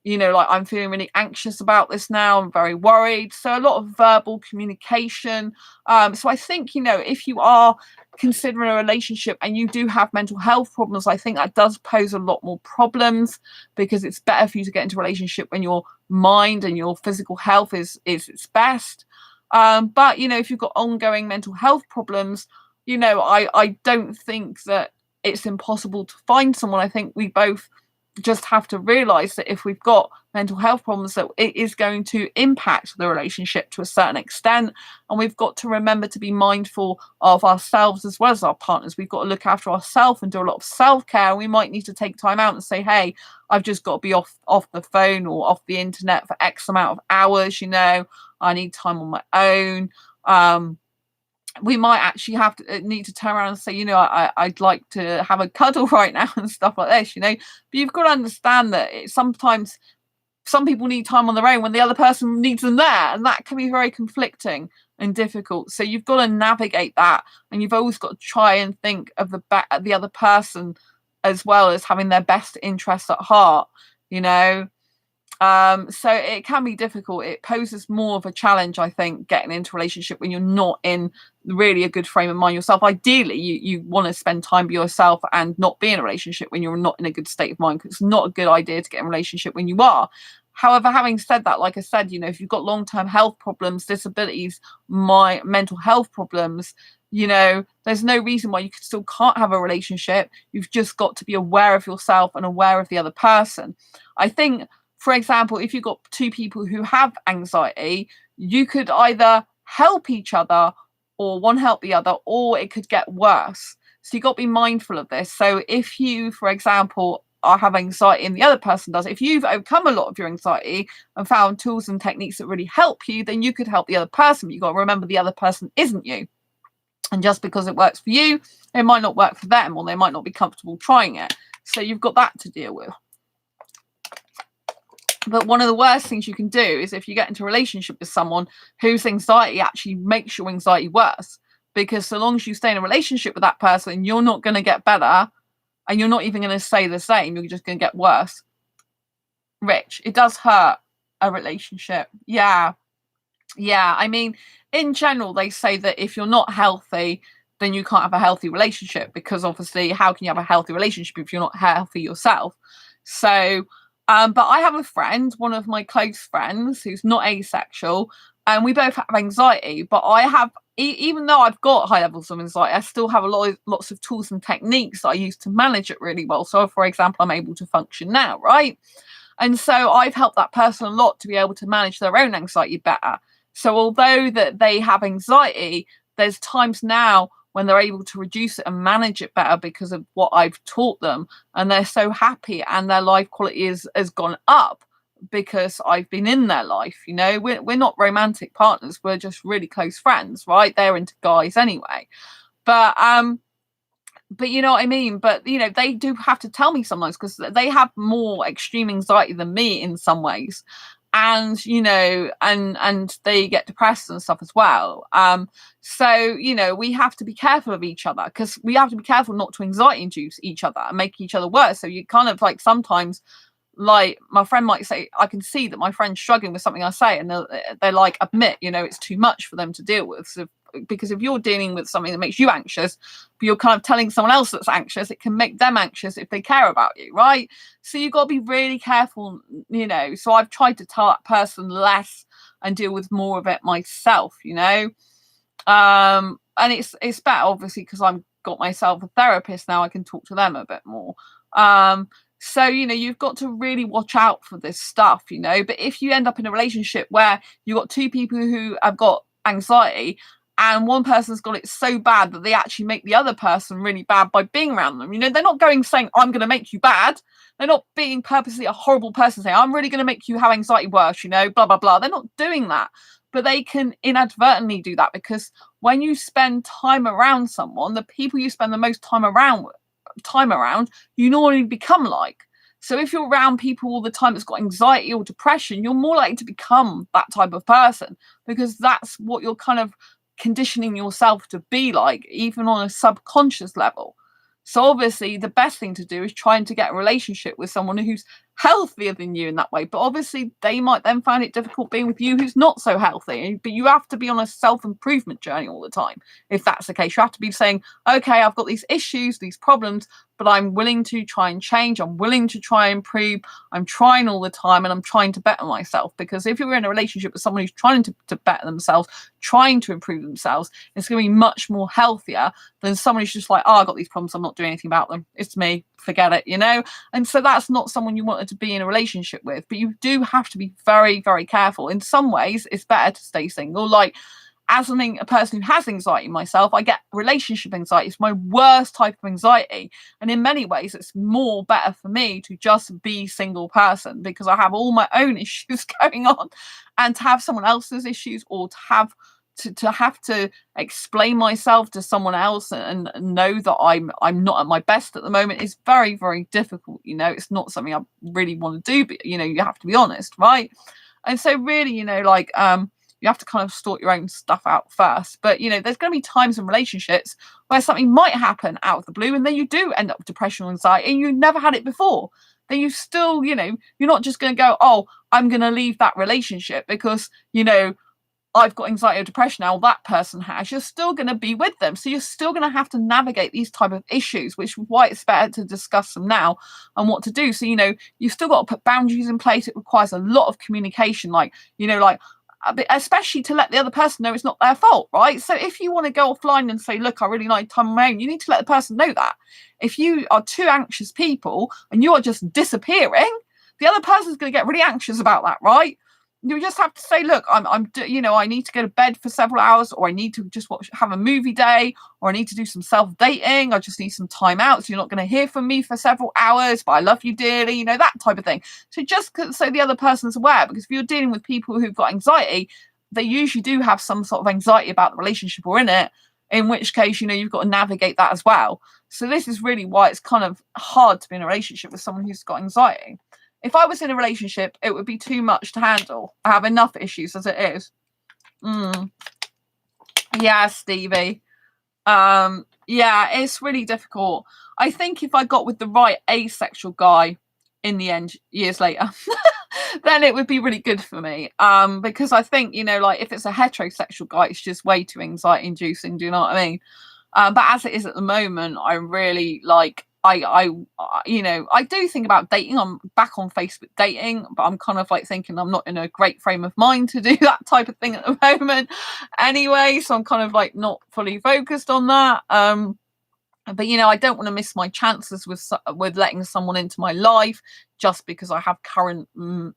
you know, like, I'm feeling really anxious about this now. I'm very worried. So a lot of verbal communication. So I think, you know, if you are considering a relationship and you do have mental health problems, I think that does pose a lot more problems, because it's better for you to get into a relationship when your mind and your physical health is its best. But, you know, if you've got ongoing mental health problems, you know, I don't think that it's impossible to find someone. I think we both just have to realize that if we've got mental health problems, that it is going to impact the relationship to a certain extent, and we've got to remember to be mindful of ourselves as well as our partners. We've got to look after ourselves and do a lot of self-care. We might need to take time out and say, hey, I've just got to be off the phone or off the internet for X amount of hours, you know, I need time on my own. We might actually have to need to turn around and say, you know, I'd like to have a cuddle right now and stuff like this, you know. But you've got to understand that sometimes some people need time on their own when the other person needs them there, and that can be very conflicting and difficult. So you've got to navigate that, and you've always got to try and think of the other person as well as having their best interests at heart, you know. So it can be difficult. It poses more of a challenge, I think, getting into a relationship when you're not in really a good frame of mind yourself. Ideally, you want to spend time by yourself and not be in a relationship when you're not in a good state of mind, because it's not a good idea to get in a relationship when you are. However, having said that, like I said, you know, if you've got long-term health problems, disabilities, mental health problems, you know, there's no reason why you still can't have a relationship. You've just got to be aware of yourself and aware of the other person. I think, for example, if you've got two people who have anxiety, you could either help each other or one help the other, or it could get worse. So you've got to be mindful of this. So if you, for example, have anxiety and the other person does, if you've overcome a lot of your anxiety and found tools and techniques that really help you, then you could help the other person. But you've got to remember the other person isn't you. And just because it works for you, it might not work for them, or they might not be comfortable trying it. So you've got that to deal with. But one of the worst things you can do is if you get into a relationship with someone whose anxiety actually makes your anxiety worse. Because so long as you stay in a relationship with that person, you're not going to get better, and you're not even going to stay the same. You're just going to get worse. Rich, it does hurt a relationship. Yeah. I mean, in general, they say that if you're not healthy, then you can't have a healthy relationship, because obviously, how can you have a healthy relationship if you're not healthy yourself? So, but I have a friend, one of my close friends, who's not asexual, and we both have anxiety. But I have, even though I've got high levels of anxiety, I still have lots of tools and techniques that I use to manage it really well. So, for example, I'm able to function now, right? And so I've helped that person a lot to be able to manage their own anxiety better. So although that they have anxiety, there's times now when they're able to reduce it and manage it better because of what I've taught them. And they're so happy, and their life quality has gone up because I've been in their life. You know, we're not romantic partners. We're just really close friends, right? They're into guys anyway. But you know what I mean? But, you know, they do have to tell me sometimes, because they have more extreme anxiety than me in some ways. And, you know, and they get depressed and stuff as well. So, you know, we have to be careful of each other, because we have to be careful not to anxiety induce each other and make each other worse. So you kind of like, sometimes, like, my friend might say, I can see that my friend's struggling with something I say, and they're like, admit, you know, it's too much for them to deal with. So, because if you're dealing with something that makes you anxious, but you're kind of telling someone else that's anxious, it can make them anxious if they care about you, right? So you've got to be really careful, you know. So I've tried to tell that person less and deal with more of it myself, you know. And it's better obviously because I've got myself a therapist now. I can talk to them a bit more. So, you know, you've got to really watch out for this stuff, you know. But if you end up in a relationship where you've got two people who have got anxiety and one person's got it so bad that they actually make the other person really bad by being around them, you know, they're not going saying, I'm going to make you bad. They're not being purposely a horrible person saying, I'm really going to make you have anxiety worse, you know, blah, blah, blah. They're not doing that. But they can inadvertently do that because when you spend time around someone, the people you spend the most time around, you normally become like. So if you're around people all the time that's got anxiety or depression, you're more likely to become that type of person because that's what you're kind of conditioning yourself to be like, even on a subconscious level. So obviously the best thing to do is trying to get a relationship with someone who's healthier than you in that way. But obviously they might then find it difficult being with you who's not so healthy. But you have to be on a self-improvement journey all the time. If that's the case, you have to be saying, okay, I've got these issues, these problems, but I'm willing to try and change. I'm willing to try and improve. I'm trying all the time and I'm trying to better myself. Because if you're in a relationship with someone who's trying to better themselves, trying to improve themselves, it's going to be much more healthier than someone who's just like, oh, I've got these problems, I'm not doing anything about them. It's me, forget it, you know? And so that's not someone you wanted to be in a relationship with. But you do have to be very, very careful. In some ways, it's better to stay single. Like, as a person who has anxiety myself, I get relationship anxiety. It's my worst type of anxiety. And in many ways, it's more better for me to just be a single person because I have all my own issues going on. And to have someone else's issues or to have to explain myself to someone else and know that I'm not at my best at the moment is very, very difficult. You know, it's not something I really want to do, but you know, you have to be honest, right? And so really, you know, like you have to kind of sort your own stuff out first. But, you know, there's going to be times in relationships where something might happen out of the blue and then you do end up with depression or anxiety and you never had it before. Then you still, you know, you're not just going to go, oh, I'm going to leave that relationship because, you know, I've got anxiety or depression now, that person has. You're still going to be with them. So you're still going to have to navigate these type of issues, which is why it's better to discuss them now and what to do. So, you know, you've still got to put boundaries in place. It requires a lot of communication, like, you know, like, especially to let the other person know it's not their fault, right? So if you want to go offline and say, look, I really like time on my own, you need to let the person know that. If you are two anxious people and you are just disappearing, the other person's going to get really anxious about that, right? You just have to say, look, you know, I need to go to bed for several hours, or I need to just have a movie day, or I need to do some self-dating. I just need some time out. So you're not going to hear from me for several hours, but I love you dearly, you know, that type of thing. So just so the other person's aware, because if you're dealing with people who've got anxiety, they usually do have some sort of anxiety about the relationship or in it, in which case, you know, you've got to navigate that as well. So this is really why it's kind of hard to be in a relationship with someone who's got anxiety. If I was in a relationship, it would be too much to handle. I have enough issues as it is. Yeah, Stevie. Yeah, it's really difficult. I think if I got with the right asexual guy in the end, years later, then it would be really good for me. Because I think, you know, like if it's a heterosexual guy, it's just way too anxiety inducing. Do you know what I mean? But as it is at the moment, I really like, you know, I do think about dating. I'm back on Facebook dating, but I'm kind of like thinking I'm not in a great frame of mind to do that type of thing at the moment anyway. So I'm kind of like not fully focused on that. But, you know, I don't want to miss my chances with letting someone into my life just because I have current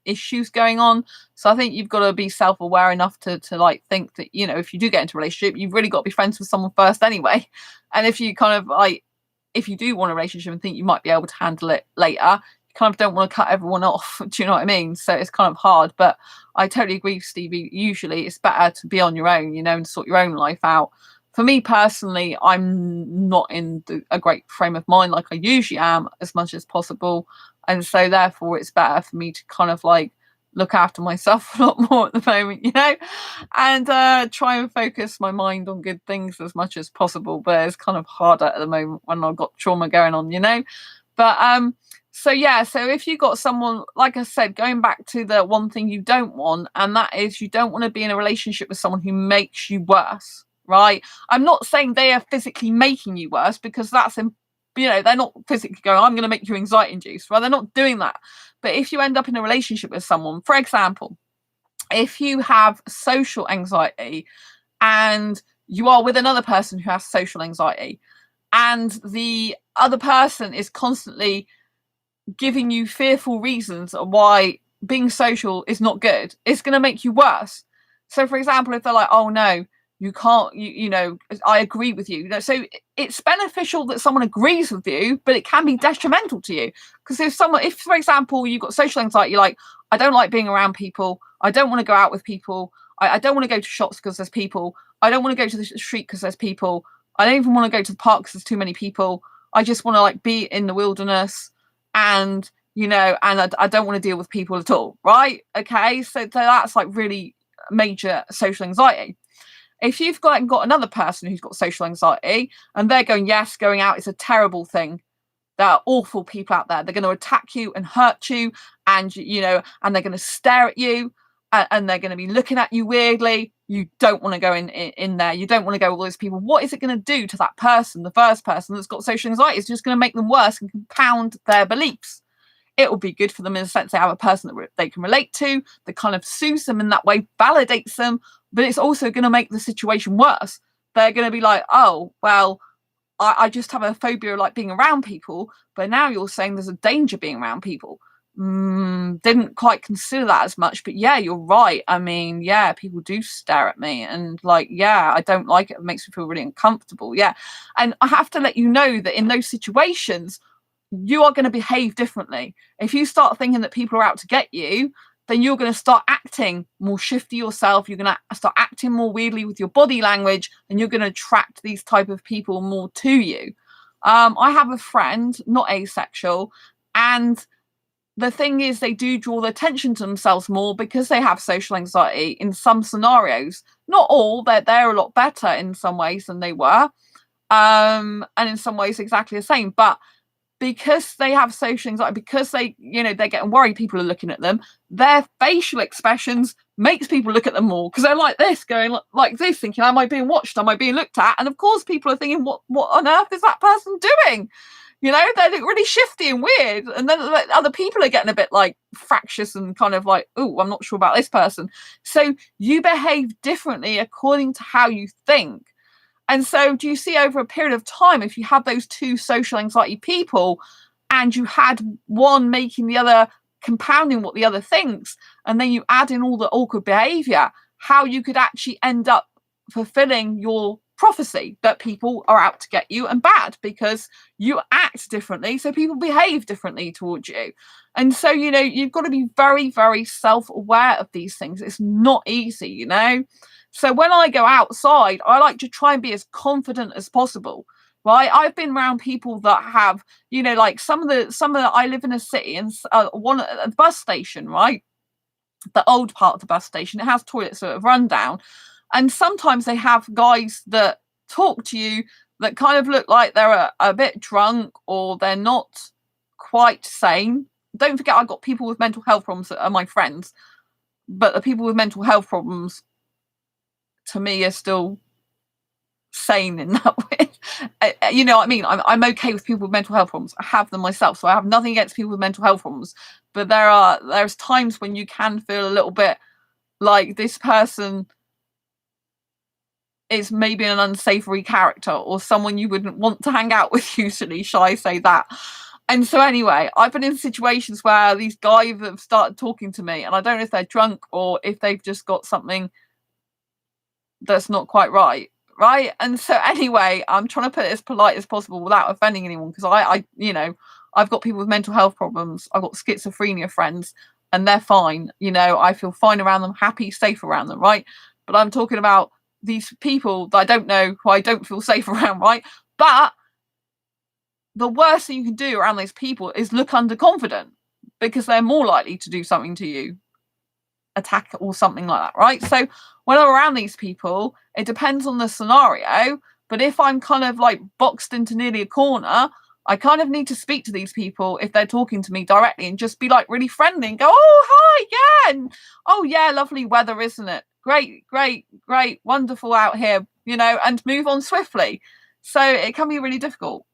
issues going on. So I think you've got to be self-aware enough to like think that, you know, if you do get into a relationship, you've really got to be friends with someone first anyway. And if you kind of like, if you do want a relationship and think you might be able to handle it later, you kind of don't want to cut everyone off. Do you know what I mean? So it's kind of hard. But I totally agree with Stevie. Usually it's better to be on your own, you know, and sort your own life out. For me personally, I'm not in a great frame of mind like I usually am as much as possible. And so therefore it's better for me to kind of like look after myself a lot more at the moment, you know, and try and focus my mind on good things as much as possible. But it's kind of harder at the moment when I've got trauma going on, you know. But so yeah, so if you got someone, like I said, going back to the one thing you don't want, and that is you don't want to be in a relationship with someone who makes you worse, right? I'm not saying they are physically making you worse, because that's, you know, they're not physically going, I'm going to make you anxiety induced, right? They're not doing that. But if you end up in a relationship with someone, for example, if you have social anxiety and you are with another person who has social anxiety, and the other person is constantly giving you fearful reasons why being social is not good, it's going to make you worse. So, for example, if they're like, oh no, you can't, you know, I agree with you. So it's beneficial that someone agrees with you, but it can be detrimental to you. Because if, for example, you've got social anxiety, you're like, I don't like being around people. I don't want to go out with people. I don't want to go to shops because there's people. I don't want to go to the street because there's people. I don't even want to go to the park because there's too many people. I just want to like be in the wilderness, and you know, and I don't want to deal with people at all, right? Okay, so that's like really major social anxiety. If you've got another person who's got social anxiety and they're going, yes, going out is a terrible thing, there are awful people out there, they're going to attack you and hurt you, and you know, and they're going to stare at you, and they're going to be looking at you weirdly, you don't want to go in there, you don't want to go with all those people. What is it going to do to that person? The first person that's got social anxiety is just going to make them worse and compound their beliefs. It will be good for them in the sense they have a person that they can relate to, that kind of soothes them in that way, validates them, but it's also going to make the situation worse. They're going to be like, oh, well, I just have a phobia of like being around people, but now you're saying there's a danger being around people. Didn't quite consider that as much, but yeah, you're right. I mean, yeah, people do stare at me, and like, yeah, I don't like it. It makes me feel really uncomfortable. Yeah. And I have to let you know that in those situations, you are going to behave differently. If you start thinking that people are out to get you, then you're going to start acting more shifty yourself. You're going to start acting more weirdly with your body language, and you're going to attract these type of people more to you. I have a friend, not asexual, and the thing is they do draw the attention to themselves more because they have social anxiety in some scenarios. Not all, they're a lot better in some ways than they were. And in some ways exactly the same. But because they have social anxiety, because they, you know, they're getting worried people are looking at them, their facial expressions makes people look at them more, because they're like this, going like this, thinking, am I being watched? Am I being looked at? And of course people are thinking, what on earth is that person doing? You know, they look really shifty and weird. And then like, other people are getting a bit like fractious and kind of like, oh, I'm not sure about this person. So you behave differently according to how you think. And so do you see over a period of time, if you have those two social anxiety people and you had one making the other, compounding what the other thinks, and then you add in all the awkward behavior, how you could actually end up fulfilling your prophecy that people are out to get you and bad because you act differently. So people behave differently towards you. And so, you know, you've got to be very, very self-aware of these things. It's not easy, you know. So when I go outside, I like to try and be as confident as possible, right? I've been around people that have, you know, like some of the I live in a city, and one at the bus station, right? The old part of the bus station, it has toilets that have run down, and sometimes they have guys that talk to you that kind of look like they're a bit drunk or they're not quite sane. Don't forget, I've got people with mental health problems that are my friends, but the people with mental health problems to me are still sane in that way. You know what I mean? I'm okay with people with mental health problems. I have them myself, so I have nothing against people with mental health problems. But there's times when you can feel a little bit like this person is maybe an unsavory character or someone you wouldn't want to hang out with usually, shall I say that? And so anyway, I've been in situations where these guys have started talking to me, and I don't know if they're drunk or if they've just got something that's not quite right. And so anyway, I'm trying to put it as polite as possible without offending anyone, because I you know, I've got people with mental health problems, I've got schizophrenia friends, and they're fine. You know, I feel fine around them, happy, safe around them, right? But I'm talking about these people that I don't know, who I don't feel safe around, right? But the worst thing you can do around those people is look underconfident, because they're more likely to do something to you, attack or something like that, right? So when I'm around these people, it depends on the scenario, but if I'm kind of like boxed into nearly a corner, I kind of need to speak to these people if they're talking to me directly and just be like really friendly and go, oh hi, yeah, and oh yeah, lovely weather, isn't it? Great, wonderful out here, you know, and move on swiftly. So it can be really difficult.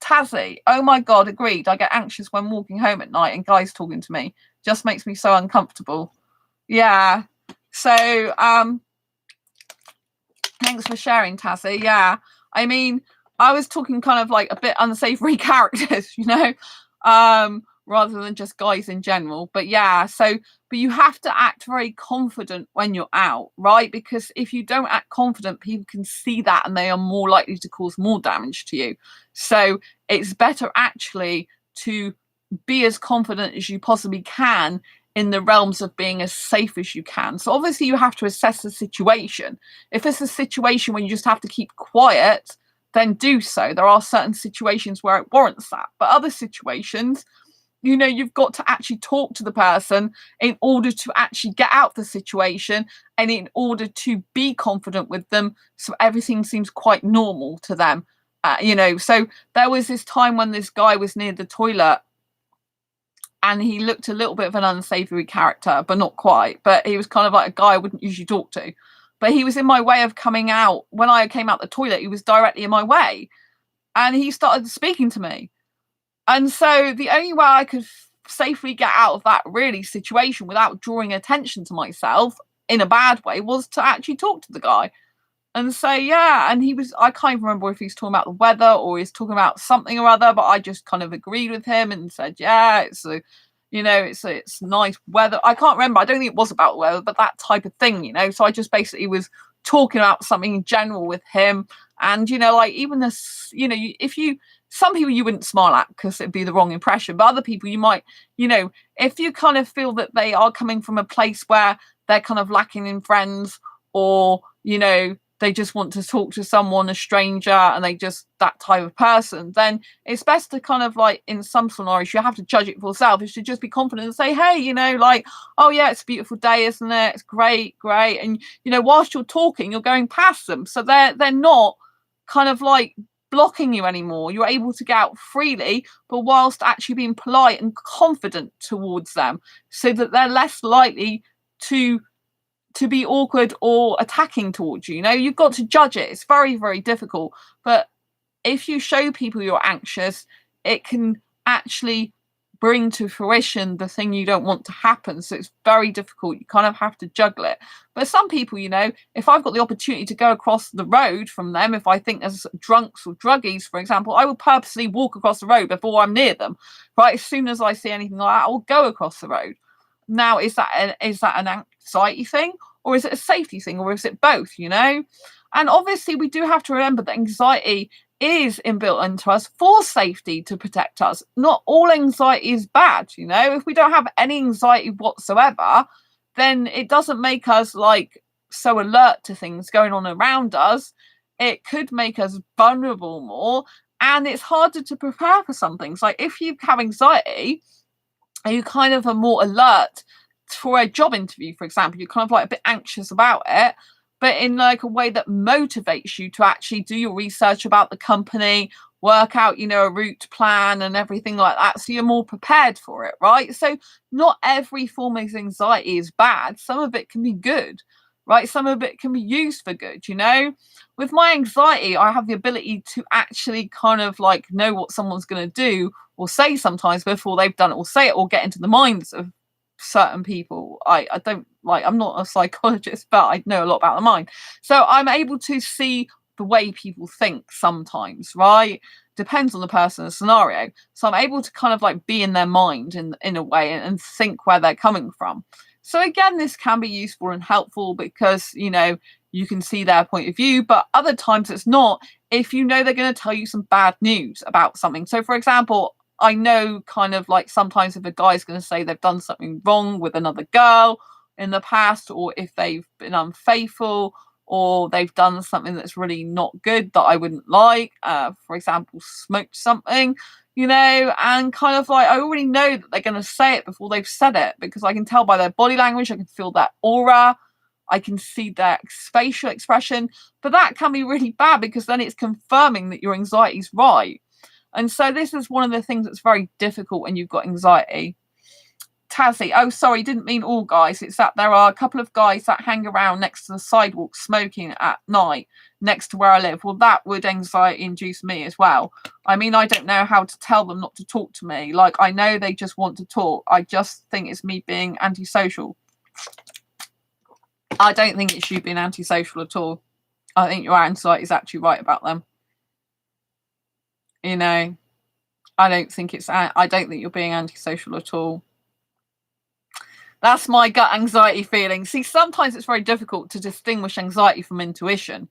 Tassie, oh my god, agreed. I get anxious when walking home at night and guys talking to me. Just makes me so uncomfortable. Yeah. So thanks for sharing, Tassie. Yeah, I mean, I was talking kind of like a bit unsavory characters, you know, rather than just guys in general. But yeah, so, but you have to act very confident when you're out, right? Because if you don't act confident, people can see that and they are more likely to cause more damage to you. So it's better actually to be as confident as you possibly can in the realms of being as safe as you can. So obviously you have to assess the situation. If it's a situation where you just have to keep quiet, then do so. There are certain situations where it warrants that. But other situations, you know, you've got to actually talk to the person in order to actually get out of the situation and in order to be confident with them so everything seems quite normal to them. You know, so there was this time when this guy was near the toilet and he looked a little bit of an unsavory character, but not quite. But he was kind of like a guy I wouldn't usually talk to. But he was in my way of coming out. When I came out the toilet, he was directly in my way. And he started speaking to me. And so the only way I could safely get out of that really situation without drawing attention to myself in a bad way was to actually talk to the guy. And so, yeah, and he was, I can't even remember if he's talking about the weather or he's talking about something or other, but I just kind of agreed with him and said, yeah, it's a, you know, it's nice weather. I can't remember. I don't think it was about weather, but that type of thing, you know. So I just basically was talking about something in general with him. And, you know, like even this, you know, if you, some people you wouldn't smile at because it'd be the wrong impression, but other people you might, you know, if you kind of feel that they are coming from a place where they're kind of lacking in friends or, you know, they just want to talk to someone, a stranger, and they just that type of person, then it's best to kind of like in some scenarios you have to judge it for yourself. You should just be confident and say, hey, you know, like, oh yeah, it's a beautiful day, isn't it? It's great. And you know, whilst you're talking, you're going past them. So they're not kind of like blocking you anymore. You're able to get out freely, but whilst actually being polite and confident towards them so that they're less likely to be awkward or attacking towards you. You know, you've got to judge it. It's very, very difficult. But if you show people you're anxious, it can actually bring to fruition the thing you don't want to happen. So it's very difficult. You kind of have to juggle it. But some people, you know, if I've got the opportunity to go across the road from them, if I think there's drunks or druggies, for example, I will purposely walk across the road before I'm near them. Right? As soon as I see anything like that, I will go across the road. Now, is that an anxiety thing, or is it a safety thing, or is it both, you know? And obviously we do have to remember that anxiety is inbuilt into us for safety, to protect us. Not all anxiety is bad, you know? If we don't have any anxiety whatsoever, then it doesn't make us like so alert to things going on around us. It could make us vulnerable more, and it's harder to prepare for some things. Like if you have anxiety, you kind of are more alert for a job interview, for example. You're kind of like a bit anxious about it, but in like a way that motivates you to actually do your research about the company, work out, you know, a route plan and everything like that. So you're more prepared for it, right? So not every form of anxiety is bad. Some of it can be good, right? Some of it can be used for good, you know? With my anxiety, I have the ability to actually kind of like know what someone's going to do or say sometimes before they've done it, or say it, or get into the minds of certain people. I don't like, I'm not a psychologist, but I know a lot about the mind. So I'm able to see the way people think sometimes, right? Depends on the person and scenario. So I'm able to kind of like be in their mind in a way and think where they're coming from. So again, this can be useful and helpful because, you know, you can see their point of view, but other times it's not if you know they're going to tell you some bad news about something. So for example, I know kind of like sometimes if a guy's going to say they've done something wrong with another girl in the past, or if they've been unfaithful, or they've done something that's really not good that I wouldn't like, for example, smoked something, you know, and kind of like I already know that they're going to say it before they've said it because I can tell by their body language, I can feel their aura, I can see their facial expression, but that can be really bad because then it's confirming that your anxiety is right. And so this is one of the things that's very difficult when you've got anxiety. Tassie, oh, sorry, didn't mean all guys. It's that there are a couple of guys that hang around next to the sidewalk smoking at night next to where I live. Well, that would anxiety induce me as well. I mean, I don't know how to tell them not to talk to me. Like, I know they just want to talk. I just think it's me being antisocial. I don't think it's you being antisocial at all. I think your anxiety is actually right about them. You know, I don't think you're being antisocial at all. That's my gut anxiety feeling. See, sometimes it's very difficult to distinguish anxiety from intuition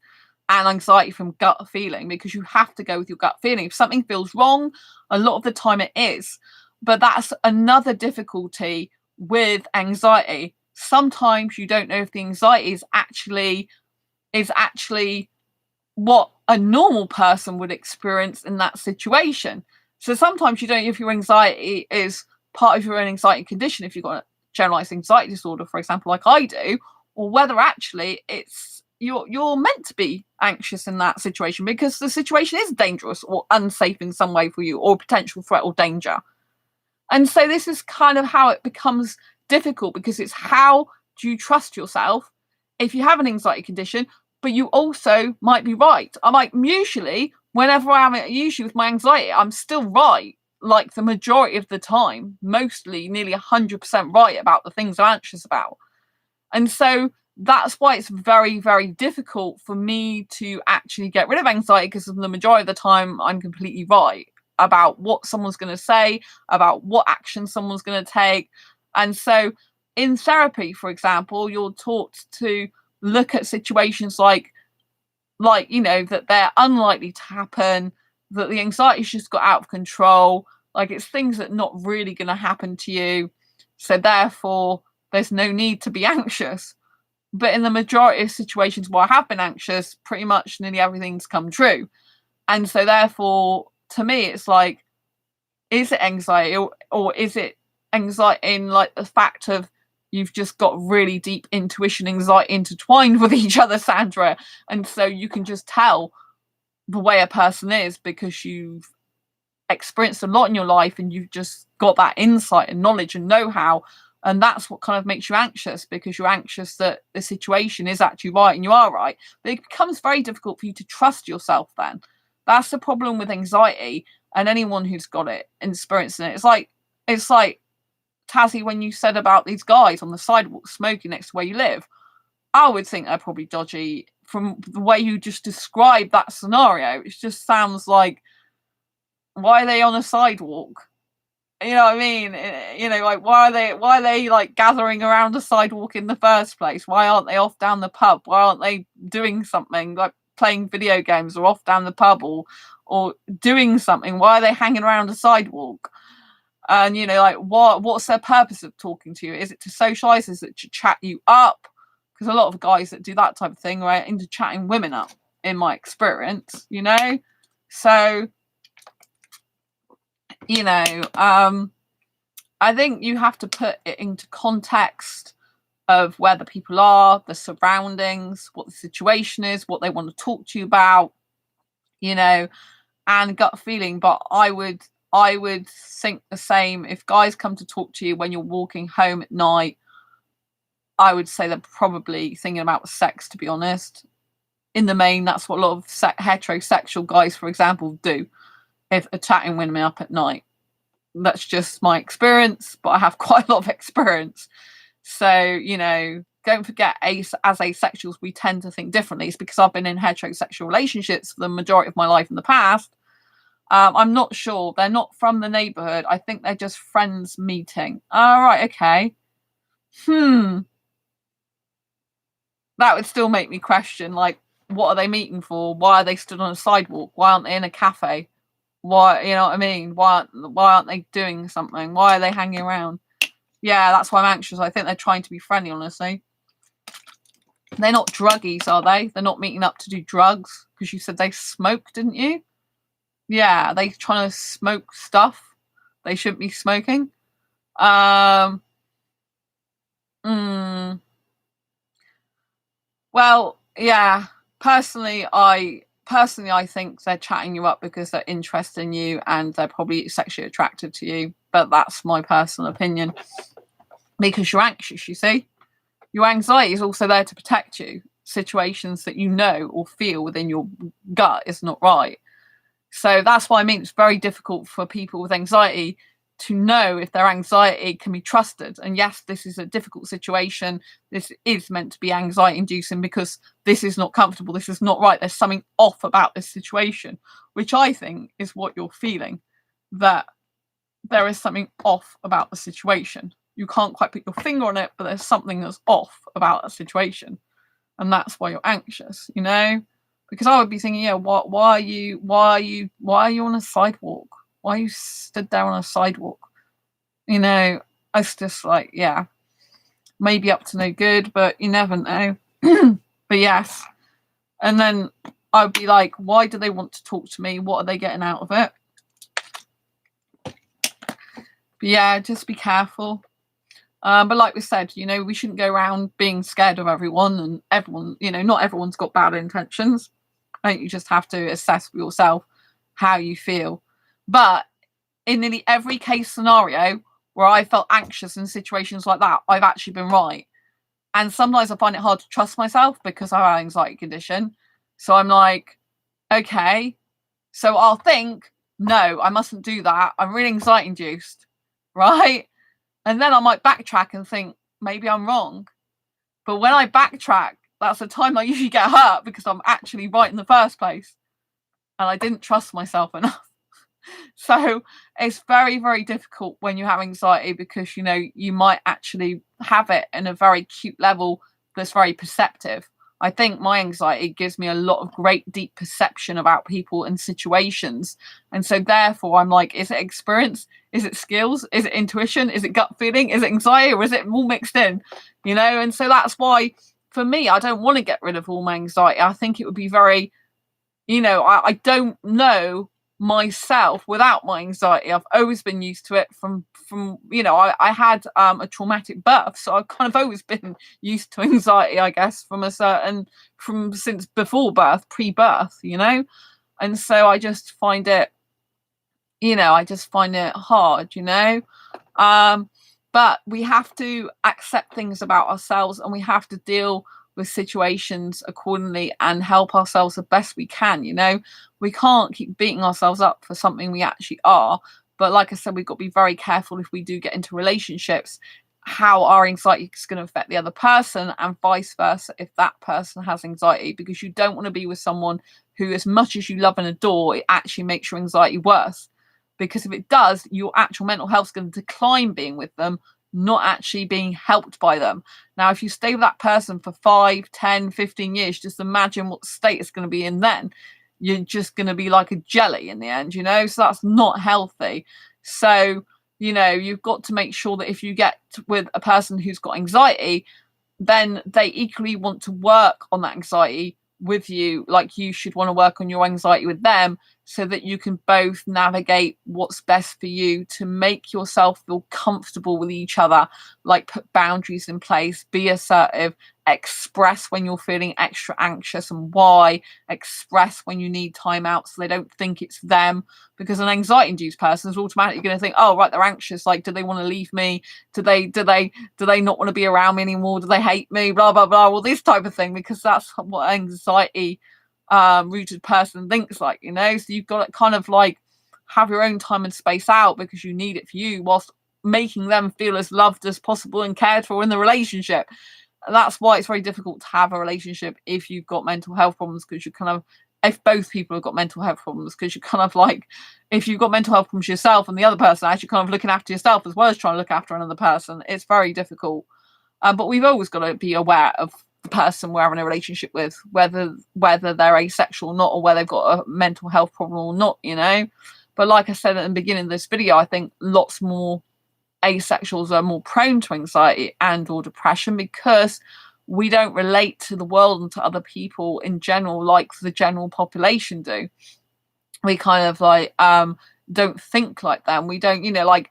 and anxiety from gut feeling, because you have to go with your gut feeling. If something feels wrong, a lot of the time it is. But that's another difficulty with anxiety. Sometimes you don't know if the anxiety is actually what a normal person would experience in that situation. So sometimes you don't know if your anxiety is part of your own anxiety condition, if you've got a generalized anxiety disorder, for example, like I do, or whether actually it's you're meant to be anxious in that situation because the situation is dangerous or unsafe in some way for you, or potential threat or danger. And so this is kind of how it becomes difficult, because it's how do you trust yourself if you have an anxiety condition, but you also might be right. I might usually, whenever I am usually with my anxiety, I'm still right, like the majority of the time, mostly nearly 100% right about the things I'm anxious about. And so that's why it's very, very difficult for me to actually get rid of anxiety, because the majority of the time I'm completely right about what someone's going to say, about what action someone's going to take. And so in therapy, for example, you're taught to look at situations like that they're unlikely to happen, that the anxiety's just got out of control, like it's things that are not really going to happen to you, so therefore there's no need to be anxious. But in the majority of situations where I have been anxious, pretty much nearly everything's come true. And so therefore, to me, it's like, is it anxiety, or is it anxiety in like the fact of you've just got really deep intuition, anxiety intertwined with each other, Sandra? And so you can just tell the way a person is because you've experienced a lot in your life and you've just got that insight and knowledge and know-how. And that's what kind of makes you anxious, because you're anxious that the situation is actually right and you are right. But it becomes very difficult for you to trust yourself then. That's the problem with anxiety, and anyone who's got it and experiencing it. It's like Tazzy, when you said about these guys on the sidewalk smoking next to where you live, I would think they're probably dodgy from the way you just described that scenario. It just sounds like, why are they on a sidewalk? You know what I mean? Like why are they like gathering around a sidewalk in the first place? Why aren't they off down the pub? Why aren't they doing something like playing video games or off down the pub or doing something? Why are they hanging around a sidewalk? And like what's their purpose of talking to you? Is it to socialize? Is it to chat you up? Because a lot of guys that do that type of thing are into chatting women up, in my experience. So I think you have to put it into context of where the people are, the surroundings, what the situation is, what they want to talk to you about, and gut feeling. But I would think the same. If guys come to talk to you when you're walking home at night, I would say they're probably thinking about sex, to be honest. In the main, that's what a lot of heterosexual guys, for example, do if are chatting women up at night. That's just my experience, but I have quite a lot of experience. So, don't forget, as asexuals, we tend to think differently. It's because I've been in heterosexual relationships for the majority of my life in the past. I'm not sure. They're not from the neighborhood. I think they're just friends meeting. All right, okay. That would still make me question, like, what are they meeting for? Why are they stood on a sidewalk? Why aren't they in a cafe? Why, you know what I mean? Why aren't they doing something? Why are they hanging around? Yeah, that's why I'm anxious. I think they're trying to be friendly, honestly. They're not druggies, are they? They're not meeting up to do drugs, because you said they smoke, didn't you? Yeah, they trying to smoke stuff they shouldn't be smoking. Well, yeah. Personally, I think they're chatting you up because they're interested in you and they're probably sexually attracted to you. But that's my personal opinion. Because you're anxious, you see. Your anxiety is also there to protect you. Situations that you know or feel within your gut is not right. So that's why I mean it's very difficult for people with anxiety to know if their anxiety can be trusted. And yes, this is a difficult situation. This is meant to be anxiety inducing because this is not comfortable. This is not right. There's something off about this situation, which I think is what you're feeling, that there is something off about the situation. You can't quite put your finger on it, but there's something that's off about a situation. And that's why you're anxious, you know? Because I would be thinking, yeah, why are you on a sidewalk? Why are you stood there on a sidewalk? You know, it's just like, yeah, maybe up to no good, but you never know. But yes. And then I would be like, why do they want to talk to me? What are they getting out of it? But yeah, just be careful. But like we said, you know, we shouldn't go around being scared of everyone, and everyone, you know, not everyone's got bad intentions. I think you just have to assess for yourself how you feel. But in nearly every case scenario where I felt anxious in situations like that, I've actually been right. And sometimes I find it hard to trust myself because I have an anxiety condition. So I'm like, okay, so I'll think, no, I mustn't do that. I'm really anxiety induced, right? And then I might backtrack and think, maybe I'm wrong. But when I backtrack, that's the time I usually get hurt because I'm actually right in the first place. And I didn't trust myself enough. So it's very, very difficult when you have anxiety because, you know, you might actually have it in a very cute level that's very perceptive. I think my anxiety gives me a lot of great deep perception about people and situations. And so therefore I'm like, is it experience? Is it skills? Is it intuition? Is it gut feeling? Is it anxiety? Or is it all mixed in? You know, and so that's why for me, I don't want to get rid of all my anxiety. I think it would be very, you know, I don't know myself without my anxiety. I've always been used to it from you know, I had a traumatic birth, so I've kind of always been used to anxiety, I guess, from since before birth, pre-birth, you know. And so I just find it, you know, I just find it hard, you know. But we have to accept things about ourselves, and we have to deal with situations accordingly and help ourselves the best we can. You know, we can't keep beating ourselves up for something we actually are. But like I said, we've got to be very careful if we do get into relationships, how our anxiety is going to affect the other person, and vice versa if that person has anxiety, because you don't want to be with someone who, as much as you love and adore, it actually makes your anxiety worse. Because if it does, your actual mental health is going to decline being with them, not actually being helped by them. Now, if you stay with that person for 5, 10, 15 years, just imagine what state it's going to be in then. You're just going to be like a jelly in the end, you know? So that's not healthy. So, you know, you've got to make sure that if you get with a person who's got anxiety, then they equally want to work on that anxiety with you, like you should want to work on your anxiety with them, so that you can both navigate what's best for you to make yourself feel comfortable with each other. Like, put boundaries in place, be assertive, express when you're feeling extra anxious and why, express when you need time out so they don't think it's them. Because an anxiety induced person is automatically going to think, oh right, they're anxious, like, do they want to leave me, do they not want to be around me anymore, do they hate me, blah blah blah, all this type of thing, because that's what anxiety rooted person thinks, like, you know. So you've got to kind of like have your own time and space out because you need it for you, whilst making them feel as loved as possible and cared for in the relationship. And that's why it's very difficult to have a relationship if you've got mental health problems, because you kind of, if both people have got mental health problems, because you kind of like, if you've got mental health problems yourself and the other person actually kind of looking after yourself as well as trying to look after another person, it's very difficult. But we've always got to be aware of the person we're having a relationship with, whether they're asexual or not, or whether they've got a mental health problem or not, you know. But like I said at the beginning of this video, I think lots more asexuals are more prone to anxiety and or depression because we don't relate to the world and to other people in general like the general population do. We kind of like don't think like them. We don't, you know, like,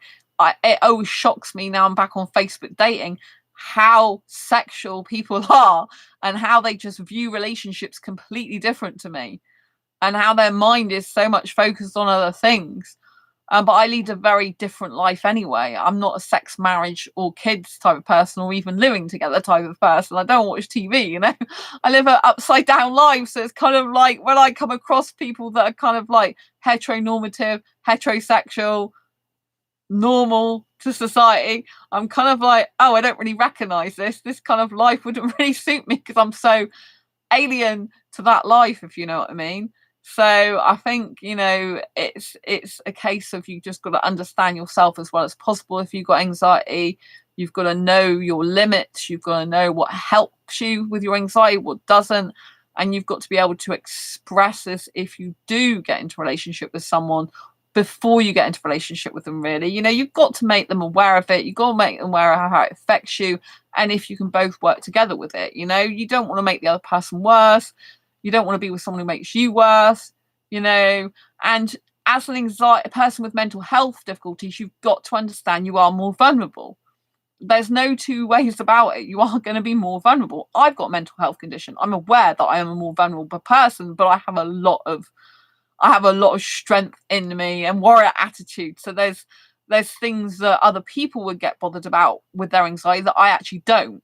it always shocks me now I'm back on Facebook dating how sexual people are and how they just view relationships completely different to me, and how their mind is so much focused on other things. But I lead a very different life anyway. I'm not a sex, marriage, or kids type of person, or even living together type of person. I don't watch TV, you know. I live an upside down life. So it's kind of like when I come across people that are kind of like heteronormative, heterosexual, normal to society. I'm kind of like, oh, I don't really recognize this kind of life wouldn't really suit me because I'm so alien to that life, if you know what I mean. So I think, you know, it's a case of you just got to understand yourself as well as possible. If you've got anxiety, you've got to know your limits, you've got to know what helps you with your anxiety, what doesn't, and you've got to be able to express this if you do get into a relationship with someone before you get into a relationship with them. Really, you know, you've got to make them aware of it. You've got to make them aware of how it affects you, and if you can both work together with it. You know, you don't want to make the other person worse, you don't want to be with someone who makes you worse, you know. And as an anxiety, a person with mental health difficulties, you've got to understand you are more vulnerable. There's no two ways about it. You are going to be more vulnerable. I've got a mental health condition. I'm aware that I am a more vulnerable person, but I have a lot of strength in me and warrior attitude. So there's things that other people would get bothered about with their anxiety that I actually don't.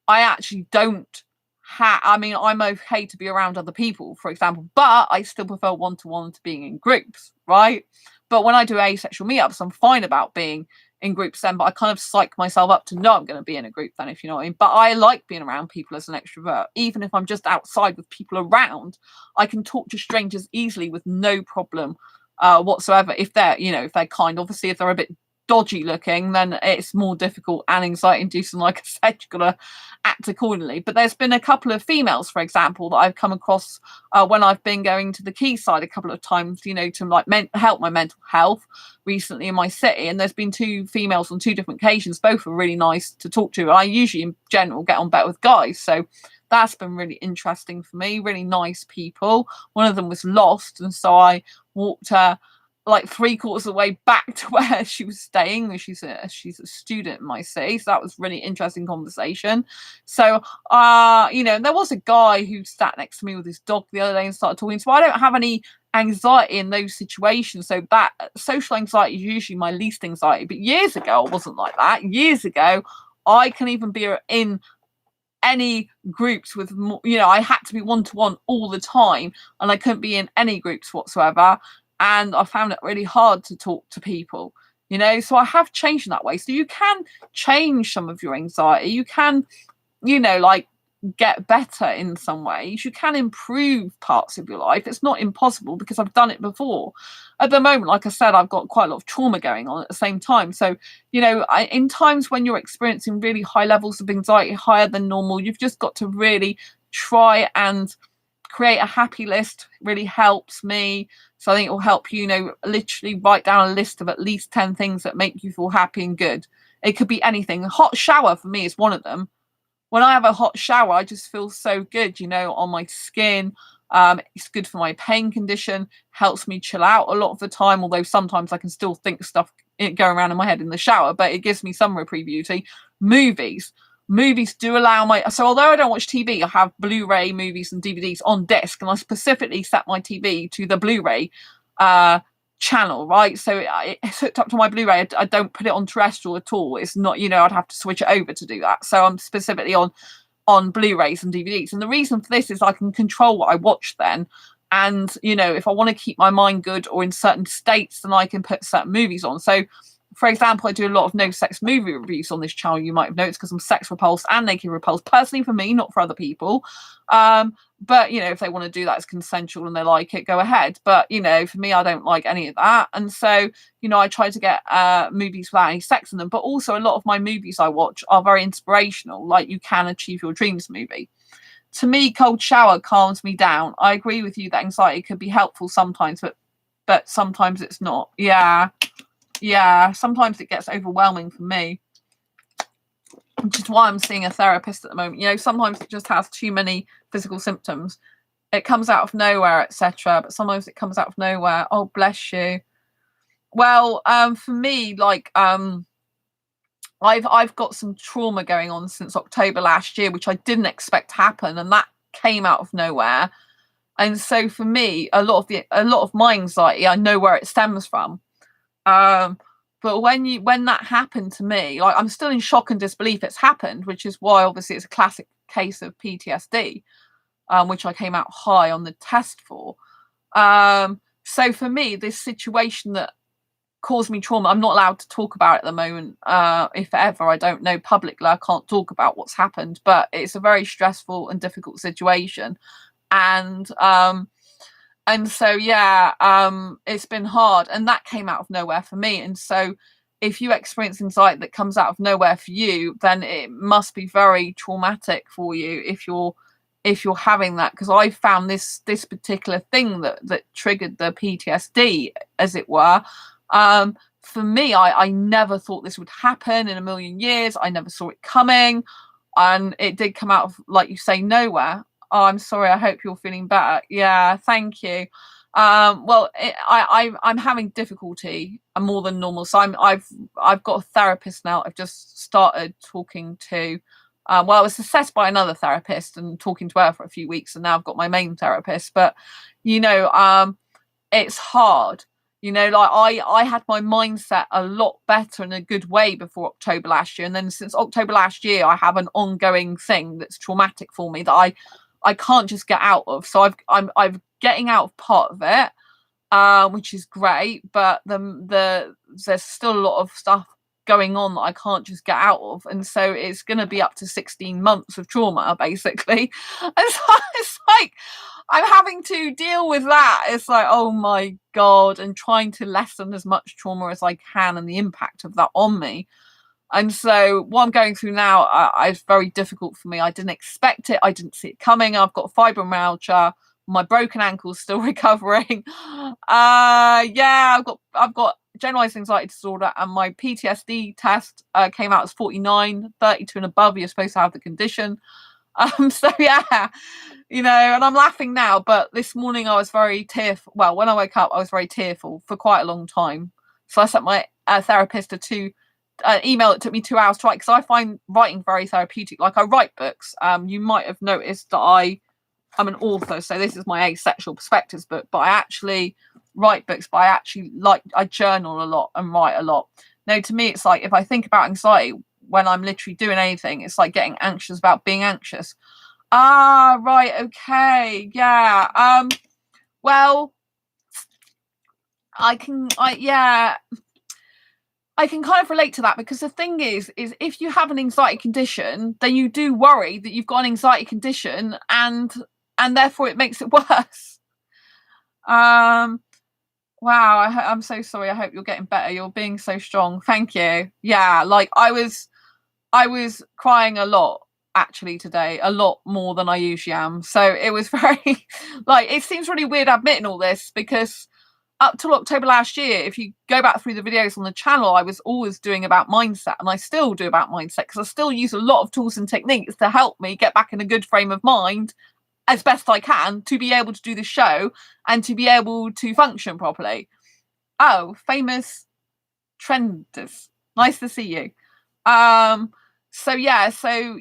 I mean, I'm okay to be around other people, for example, but I still prefer one-to-one to being in groups, right? But when I do asexual meetups, I'm fine about being in groups then, but I kind of psych myself up to know I'm going to be in a group then, if you know what I mean. But I like being around people as an extrovert. Even if I'm just outside with people around, I can talk to strangers easily with no problem whatsoever. If they're, you know, if they're kind. Obviously, if they're a bit dodgy looking, then it's more difficult and anxiety inducing. Like I said, you've got to act accordingly. But there's been a couple of females, for example, that I've come across when I've been going to the quayside a couple of times, you know, to like help my mental health recently in my city. And there's been two females on two different occasions. Both are really nice to talk to. I usually in general get on better with guys, so that's been really interesting for me. Really nice people. One of them was lost, and so I walked her like 3/4 of the way back to where she was staying. She's a student in my city, so that was really interesting conversation. So you know, there was a guy who sat next to me with his dog the other day and started talking. So I don't have any anxiety in those situations. So that social anxiety is usually my least anxiety. But years ago, I wasn't like that. Years ago, I can even be in any groups with more, you know, I had to be one-to-one all the time, and I couldn't be in any groups whatsoever. And I found it really hard to talk to people, you know. So I have changed in that way. So you can change some of your anxiety. You can, you know, like get better in some ways. You can improve parts of your life. It's not impossible because I've done it before. At the moment, like I said, I've got quite a lot of trauma going on at the same time. So, you know, in times when you're experiencing really high levels of anxiety, higher than normal, you've just got to really try and create a happy list. Really helps me. So I think it will help you, you know, literally write down a list of at least 10 things that make you feel happy and good. It could be anything. A hot shower for me is one of them. When I have a hot shower, I just feel so good, you know, on my skin. It's good for my pain condition, helps me chill out a lot of the time, although sometimes I can still think stuff going around in my head in the shower, but it gives me some reprieve beauty. Movies do allow so although I don't watch TV, I have Blu-ray movies and DVDs on disc, and I specifically set my TV to the Blu-ray channel, right? So it's hooked up to my Blu-ray. I don't put it on terrestrial at all. It's not, you know, I'd have to switch it over to do that. So I'm specifically on Blu-rays and DVDs. And the reason for this is I can control what I watch then. And, you know, if I want to keep my mind good or in certain states, then I can put certain movies on. So for example, I do a lot of no sex movie reviews on this channel. You might have noticed because I'm sex repulsed and naked repulsed, personally for me, not for other people. But, you know, if they want to do that as consensual and they like it, go ahead. But, you know, for me, I don't like any of that. And so, you know, I try to get movies without any sex in them. But also a lot of my movies I watch are very inspirational, like You Can Achieve Your Dreams movie. To me, cold shower calms me down. I agree with you that anxiety can be helpful sometimes, but sometimes it's not. Yeah, sometimes it gets overwhelming for me, which is why I'm seeing a therapist at the moment. You know, sometimes it just has too many physical symptoms. It comes out of nowhere, etc. But sometimes it comes out of nowhere. Oh, bless you. Well, for me, like, I've got some trauma going on since October last year, which I didn't expect to happen, and that came out of nowhere. And so for me, a lot of my anxiety, I know where it stems from. But when that happened to me, like, I'm still in shock and disbelief it's happened, which is why obviously it's a classic case of PTSD, which I came out high on the test for. So for me, this situation that caused me trauma. I'm not allowed to talk about it at the moment. If ever, I don't know, publicly, I can't talk about what's happened, but it's a very stressful and difficult situation. And so yeah, it's been hard, and that came out of nowhere for me. And so if you experience anxiety that comes out of nowhere for you, then it must be very traumatic for you if you're having that, because I found this particular thing that triggered the PTSD, as it were. For me, I never thought this would happen in a million years. I never saw it coming, and it did come out of, like you say, nowhere. Oh, I'm sorry. I hope you're feeling better. Yeah, thank you. Well, I'm having difficulty more than normal. So I've got a therapist now. I've just started talking to. Well, I was assessed by another therapist and talking to her for a few weeks, and now I've got my main therapist. But it's hard. Like I had my mindset a lot better in a good way before October last year, and then since October last year, I have an ongoing thing that's traumatic for me that I can't just get out of. So I'm getting out of part of it, which is great, but there's still a lot of stuff going on that I can't just get out of, and so it's going to be up to 16 months of trauma, basically. And so it's like I'm having to deal with that. It's like, oh my god, and trying to lessen as much trauma as I can and the impact of that on me. And so what I'm going through now is very difficult for me. I didn't expect it. I didn't see it coming. I've got fibromyalgia. My broken ankle's still recovering. Yeah, I've got generalized anxiety disorder, and my PTSD test came out as 49, 32 and above. You're supposed to have the condition. So yeah, and I'm laughing now, but this morning I was very tearful. Well, when I woke up, I was very tearful for quite a long time. So I sent my therapist email. It took me 2 hours to write, because I find writing very therapeutic. Like, I write books. You might have noticed that I'm an author, so this is my Asexual Perspectives book, but I actually write books, but I journal a lot and write a lot. Now, to me, it's like, if I think about anxiety when I'm literally doing anything, it's like getting anxious about being anxious. Right, okay, yeah. Well, I can kind of relate to that, because the thing is if you have an anxiety condition, then you do worry that you've got an anxiety condition, and therefore it makes it worse. Wow, I'm so sorry. I hope you're getting better. You're being so strong. Thank you. Yeah, like I was crying a lot actually today, a lot more than I usually am. So it was very like, it seems really weird admitting all this, because up till October last year, if you go back through the videos on the channel, I was always doing about mindset, and I still do about mindset, because I still use a lot of tools and techniques to help me get back in a good frame of mind as best I can to be able to do the show and to be able to function properly. Oh, famous trenders. Nice to see you. So yeah, so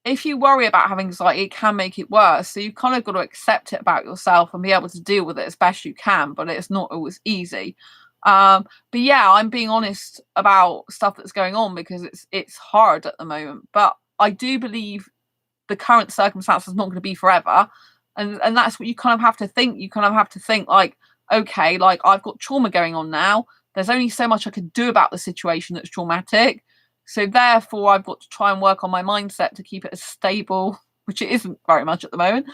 if you worry about having anxiety, it can make it worse. So you've kind of got to accept it about yourself and be able to deal with it as best you can, but it's not always easy. But yeah, I'm being honest about stuff that's going on, because it's hard at the moment. But I do believe the current circumstance is not going to be forever. And that's what you kind of have to think. You kind of have to think like, okay, like, I've got trauma going on now. There's only so much I can do about the situation that's traumatic. So therefore, I've got to try and work on my mindset to keep it as stable, which it isn't very much at the moment,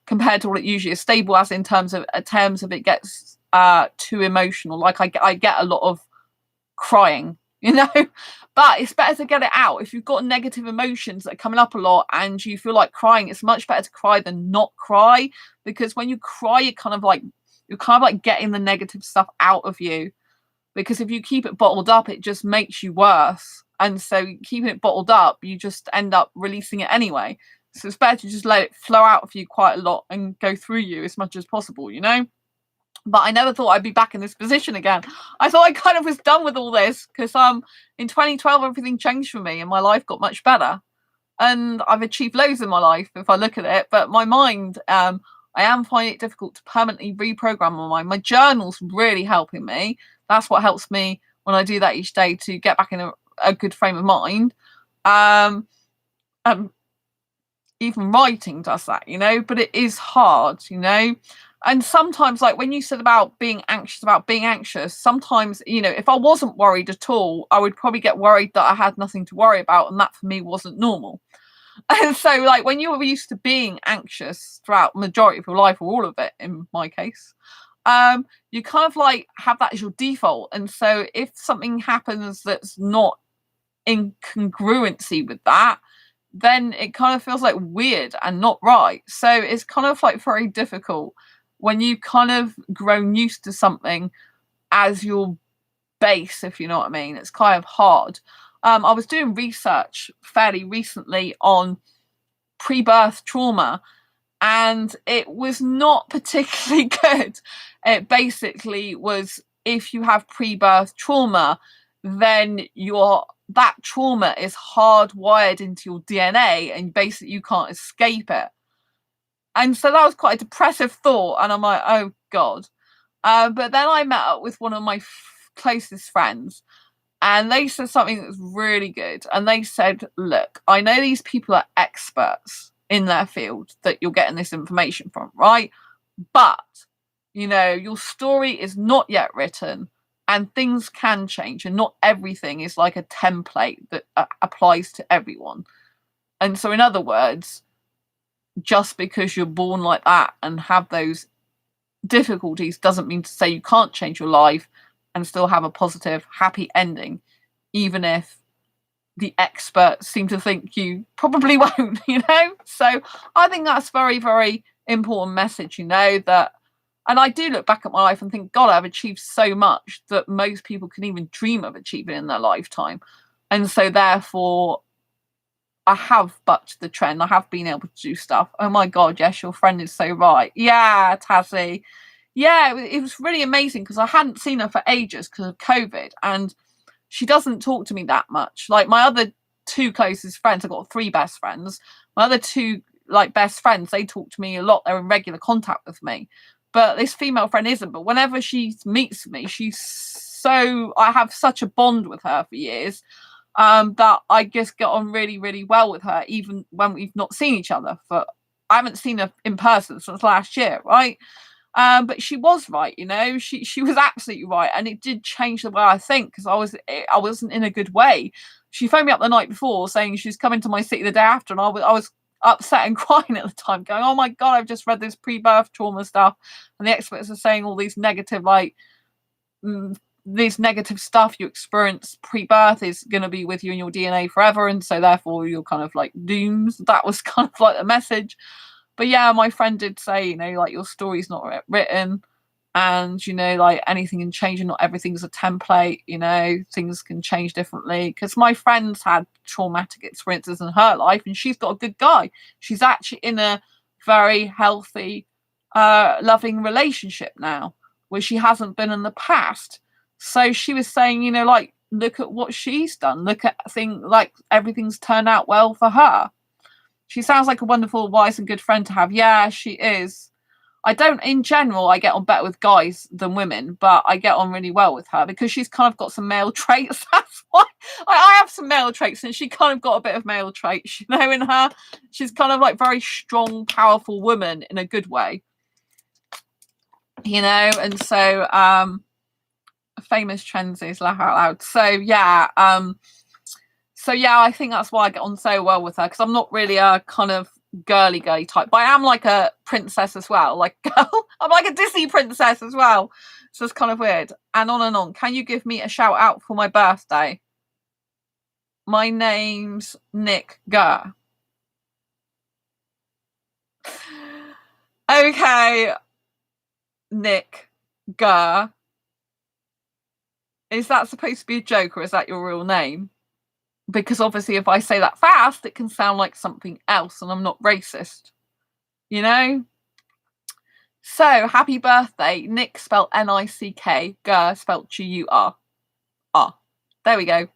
compared to what it usually is. Stable as in terms of it gets too emotional. Like I get a lot of crying, but it's better to get it out. If you've got negative emotions that are coming up a lot and you feel like crying, it's much better to cry than not cry, because when you cry, you're kind of like getting the negative stuff out of you. Because if you keep it bottled up, it just makes you worse. And so keeping it bottled up, you just end up releasing it anyway. So it's better to just let it flow out of you quite a lot and go through you as much as possible, But I never thought I'd be back in this position again. I thought I kind of was done with all this, because in 2012 everything changed for me and my life got much better. And I've achieved loads in my life if I look at it. But my mind, I am finding it difficult to permanently reprogram my mind. My journal's really helping me. That's what helps me when I do that each day, to get back in a good frame of mind. Even writing does that, but it is hard, And sometimes, like when you said about being anxious, sometimes, you know, if I wasn't worried at all, I would probably get worried that I had nothing to worry about, and that for me wasn't normal. And so, like, when you were used to being anxious throughout the majority of your life, or all of it in my case, you kind of like have that as your default. And so if something happens that's not in congruency with that, then it kind of feels like weird and not right. So it's kind of like very difficult when you kind of grown used to something as your base, if you know what I mean. It's kind of hard. I was doing research fairly recently on pre-birth trauma, and it was not particularly good. It basically was, if you have pre-birth trauma, then that trauma is hardwired into your DNA, and basically you can't escape it. And so that was quite a depressive thought, and I'm like, oh God. But then I met up with one of my closest friends, and they said something that was really good. And they said, look, I know these people are experts in their field that you're getting this information from, right? But, you know, your story is not yet written, and things can change, and not everything is like a template that applies to everyone. And so, in other words, just because you're born like that and have those difficulties doesn't mean to say you can't change your life and still have a positive, happy ending, even if the experts seem to think you probably won't, you know? So I think that's very, very important message, you know, that, and I do look back at my life and think, God, I've achieved so much that most people can even dream of achieving in their lifetime. And so therefore, I have bucked the trend. I have been able to do stuff. Oh my God, yes, your friend is so right. Yeah, Tazzy. Yeah, it was really amazing because I hadn't seen her for ages because of COVID, and she doesn't talk to me that much. Like my other two closest friends, I've got three best friends. My other two like best friends, they talk to me a lot. They're in regular contact with me. But this female friend isn't. But whenever she meets me, I have such a bond with her for years. That I just get on really, really well with her, even when we've not seen each other I haven't seen her in person since last year, right? But she was right, you know, she was absolutely right, and it did change the way I think, because I wasn't in a good way. She phoned me up the night before saying she's coming to my city the day after, and I was upset and crying at the time, going, oh my God, I've just read this pre-birth trauma stuff, and the experts are saying all these negative, like, this negative stuff you experience pre-birth is going to be with you in your DNA forever, and so therefore you're kind of like doomed. That was kind of like the message. But yeah, my friend did say, you know, like, your story's not written, and, you know, like, anything can change, and not everything's a template, you know, things can change differently. Because my friend's had traumatic experiences in her life, and she's got a good guy. She's actually in a very healthy, loving relationship now, where she hasn't been in the past. So she was saying, you know, like, look at what she's done. Look at things, like, everything's turned out well for her. She sounds like a wonderful, wise and good friend to have. Yeah, she is. In general, I get on better with guys than women, but I get on really well with her because she's kind of got some male traits. That's why I have some male traits, and she kind of got a bit of male traits, you know, in her. She's kind of like very strong, powerful woman in a good way, you know, and so, famous Chenzies, laugh out loud. So yeah, I think that's why I get on so well with her, because I'm not really a kind of girly type, but I am like a princess as well. Like, girl, I'm like a Disney princess as well. So it's kind of weird. And on and on. Can you give me a shout out for my birthday? My name's Nick Gurr. Okay, Nick Gurr. Is that supposed to be a joke, or is that your real name? Because obviously if I say that fast, it can sound like something else, and I'm not racist, you know? So, happy birthday, Nick, spelled Nick, Gurr, spelled Gur. There we go.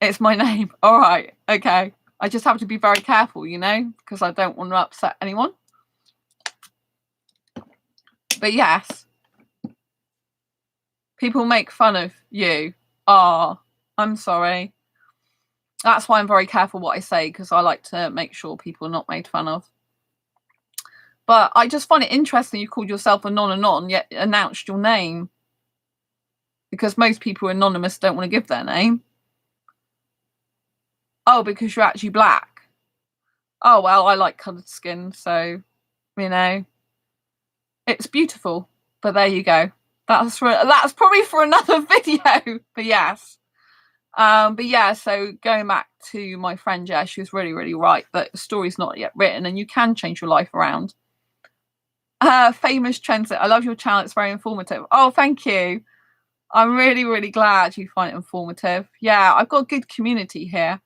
It's my name. All right, okay. I just have to be very careful, you know, because I don't want to upset anyone. But yes, people make fun of you. I'm sorry. That's why I'm very careful what I say, because I like to make sure people are not made fun of. But I just find it interesting you called yourself anon, yet announced your name. Because most people anonymous don't want to give their name. Oh, because you're actually black. Oh, well, I like coloured skin, so, you know, it's beautiful. But there you go. That's probably for another video. But yes. But yeah, so going back to my friend, yeah, she was really, really right that the story's not yet written and you can change your life around. Famous Transit. I love your channel. It's very informative. Oh, thank you. I'm really, really glad you find it informative. Yeah, I've got a good community here.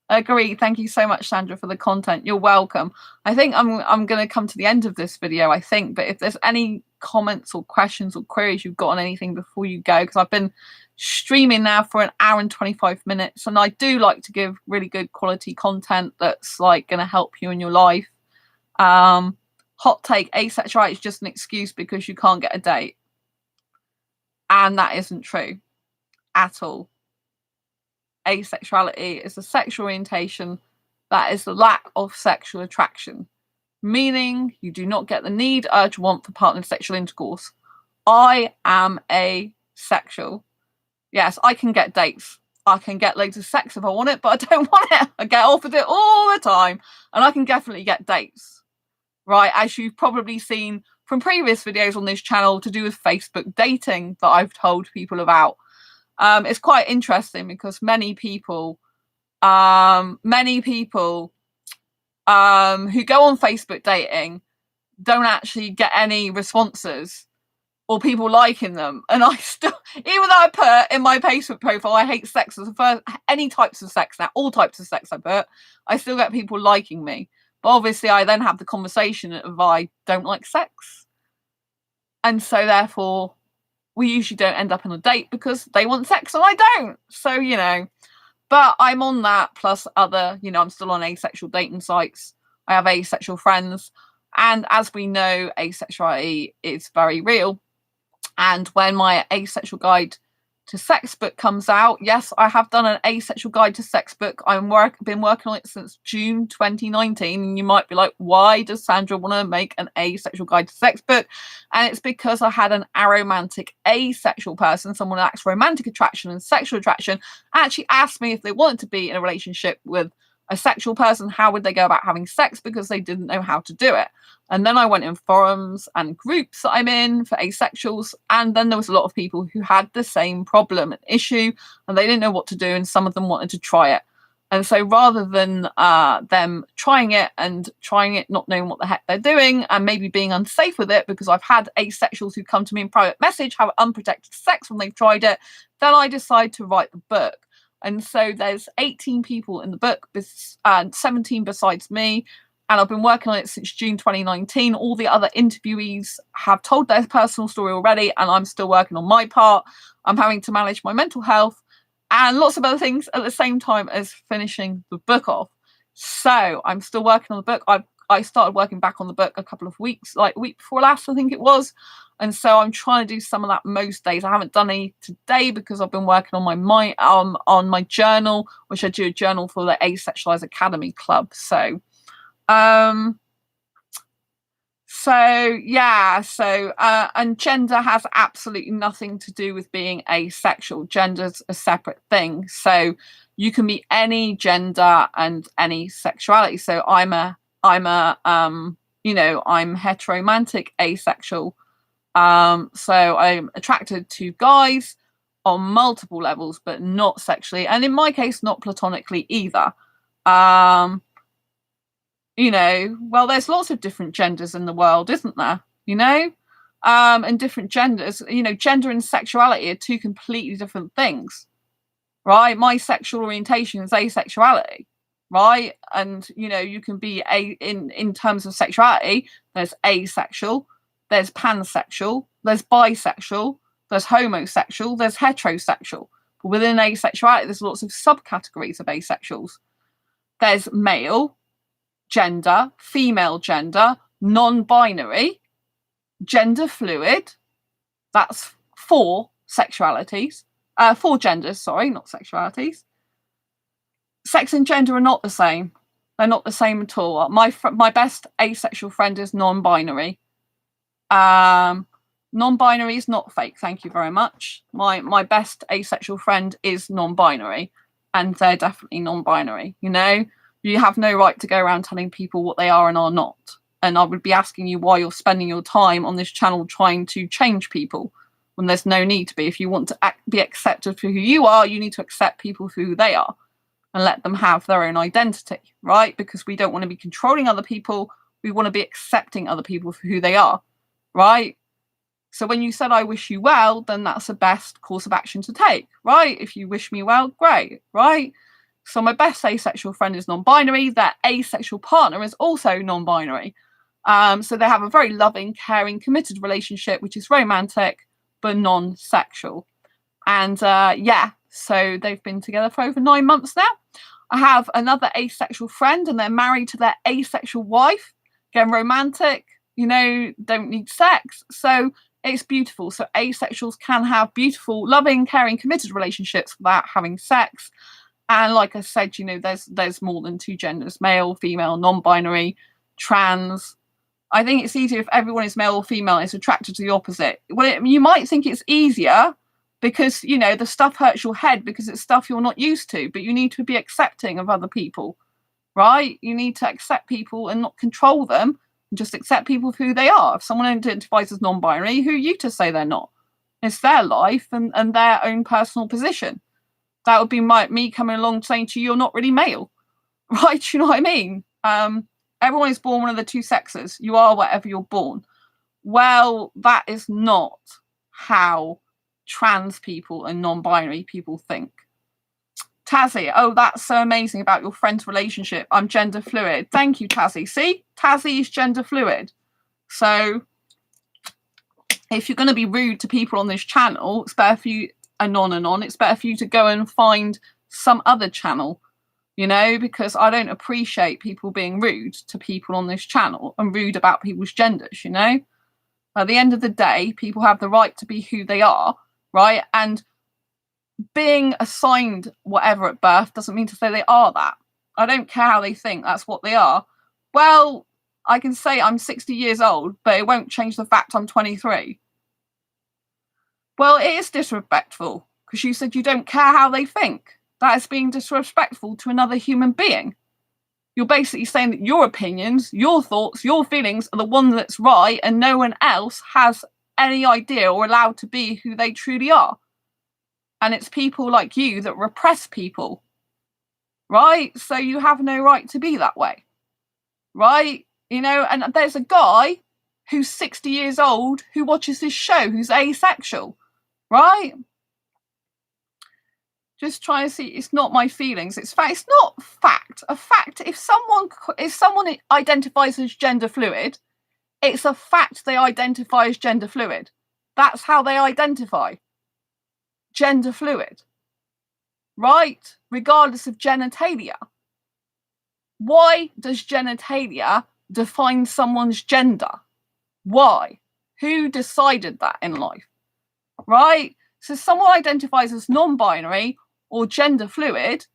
I agree. Thank you so much, Sandra, for the content. You're welcome. I think I'm going to come to the end of this video, I think. But if there's any comments or questions or queries you've got on anything before you go, because I've been streaming now for an hour and 25 minutes, and I do like to give really good quality content that's like going to help you in your life. Hot take, asexuality is just an excuse because you can't get a date. And that isn't true at all. Asexuality is a sexual orientation that is the lack of sexual attraction, meaning you do not get the need, urge, want for partnered sexual intercourse. I am asexual. Yes, I can get dates. I can get loads of sex if I want it, but I don't want it. I get offered it all the time, and I can definitely get dates. Right, as you've probably seen from previous videos on this channel to do with Facebook dating that I've told people about. It's quite interesting because many people who go on Facebook dating don't actually get any responses or people liking them. And I still, even though I put in my Facebook profile, I hate sex as the first, any types of sex now, all types of sex I still get people liking me. But obviously I then have the conversation of I don't like sex. And so therefore we usually don't end up on a date because they want sex and I don't. So, you know, but I'm on that plus other, you know, I'm still on asexual dating sites. I have asexual friends. And as we know, asexuality is very real. And when my Asexual Guide to Sex book comes out, yes, I have done an Asexual Guide to Sex book. I've been working on it since June 2019. And you might be like, why does Sandra want to make an Asexual Guide to Sex book? And it's because I had an aromantic asexual person, someone who lacks romantic attraction and sexual attraction, actually asked me if they wanted to be in a relationship with a sexual person, how would they go about having sex, because they didn't know how to do it. And then I went in forums and groups that I'm in for asexuals, and then there was a lot of people who had the same problem and issue, and they didn't know what to do, and some of them wanted to try it. And so rather than them trying it not knowing what the heck they're doing and maybe being unsafe with it, because I've had asexuals who come to me in private message have unprotected sex when they've tried it, then I decide to write the book. And so there's 18 people in the book, 17 besides me. And I've been working on it since June 2019. All the other interviewees have told their personal story already, and I'm still working on my part. I'm having to manage my mental health and lots of other things at the same time as finishing the book off. So I'm still working on the book. I started working back on the book a couple of weeks, like a week before last, I think it was. And so I'm trying to do some of that most days. I haven't done any today because I've been working on my journal, which I do a journal for the Asexualise Academy Club. So and gender has absolutely nothing to do with being asexual. Gender's a separate thing. So you can be any gender and any sexuality. So I'm heteromantic asexual. So I'm attracted to guys on multiple levels, but not sexually. And in my case, not platonically either. There's lots of different genders in the world, isn't there? And different genders, gender and sexuality are two completely different things, right? My sexual orientation is asexuality, right? And, you can be in terms of sexuality, there's asexual, there's pansexual, there's bisexual, there's homosexual, there's heterosexual. But within asexuality, there's lots of subcategories of asexuals. There's male gender, female gender, non-binary, gender fluid. That's 4 sexualities. 4 genders, sorry, not sexualities. Sex and gender are not the same. They're not the same at all. My best asexual friend is non-binary. Non-binary is not fake, thank you very much. My best asexual friend is non-binary, and they're definitely non-binary. You know, you have no right to go around telling people what they are and are not. And I would be asking you why you're spending your time on this channel trying to change people when there's no need to be. If you want to be accepted for who you are, you need to accept people for who they are and let them have their own identity, right? Because we don't want to be controlling other people. We want to be accepting other people for who they are, right? So when you said, I wish you well, then that's the best course of action to take, right? If you wish me well, great, right? So my best asexual friend is non-binary. Their asexual partner is also non-binary. So they have a very loving, caring, committed relationship, which is romantic, but non-sexual. And yeah, so they've been together for over 9 months now. I have another asexual friend, and they're married to their asexual wife. Again, romantic, you know, don't need sex. So it's beautiful. So asexuals can have beautiful, loving, caring, committed relationships without having sex. And like I said, you know, there's more than two genders: male, female, non-binary, trans. I think it's easier if everyone is male or female and is attracted to the opposite. Well, you might think it's easier because, you know, the stuff hurts your head because it's stuff you're not used to, but you need to be accepting of other people, right? You need to accept people and not control them, and just accept people for who they are. If someone identifies as non-binary, who are you to say they're not? It's their life and their own personal position. That would be me coming along saying to you, you're not really male, right? You know what I mean? Everyone is born one of the two sexes. You are whatever you're born. Well, that is not how trans people and non-binary people think. Tazzy, oh, that's so amazing about your friend's relationship. I'm gender fluid. Thank you, Tazzy. See, Tazzy is gender fluid. So if you're going to be rude to people on this channel, it's better for you, it's better for you to go and find some other channel, you know, because I don't appreciate people being rude to people on this channel and rude about people's genders, you know. At the end of the day, people have the right to be who they are, right? And being assigned whatever at birth doesn't mean to say they are that. I don't care how they think, that's what they are. Well, I can say I'm 60 years old, but it won't change the fact I'm 23. Well, it is disrespectful because you said you don't care how they think. That is being disrespectful to another human being. You're basically saying that your opinions, your thoughts, your feelings are the one that's right and no one else has any idea or allowed to be who they truly are. And it's people like you that repress people, right? So you have no right to be that way, right? You know, and there's a guy who's 60 years old who watches this show who's asexual, right? Just try and see. It's not my feelings. It's fact. It's not fact. A fact. If someone identifies as gender fluid, it's a fact they identify as gender fluid. That's how they identify. Gender fluid, right? Regardless of genitalia. Why does genitalia define someone's gender? Why? Who decided that in life, right? So if someone identifies as non-binary or gender fluid,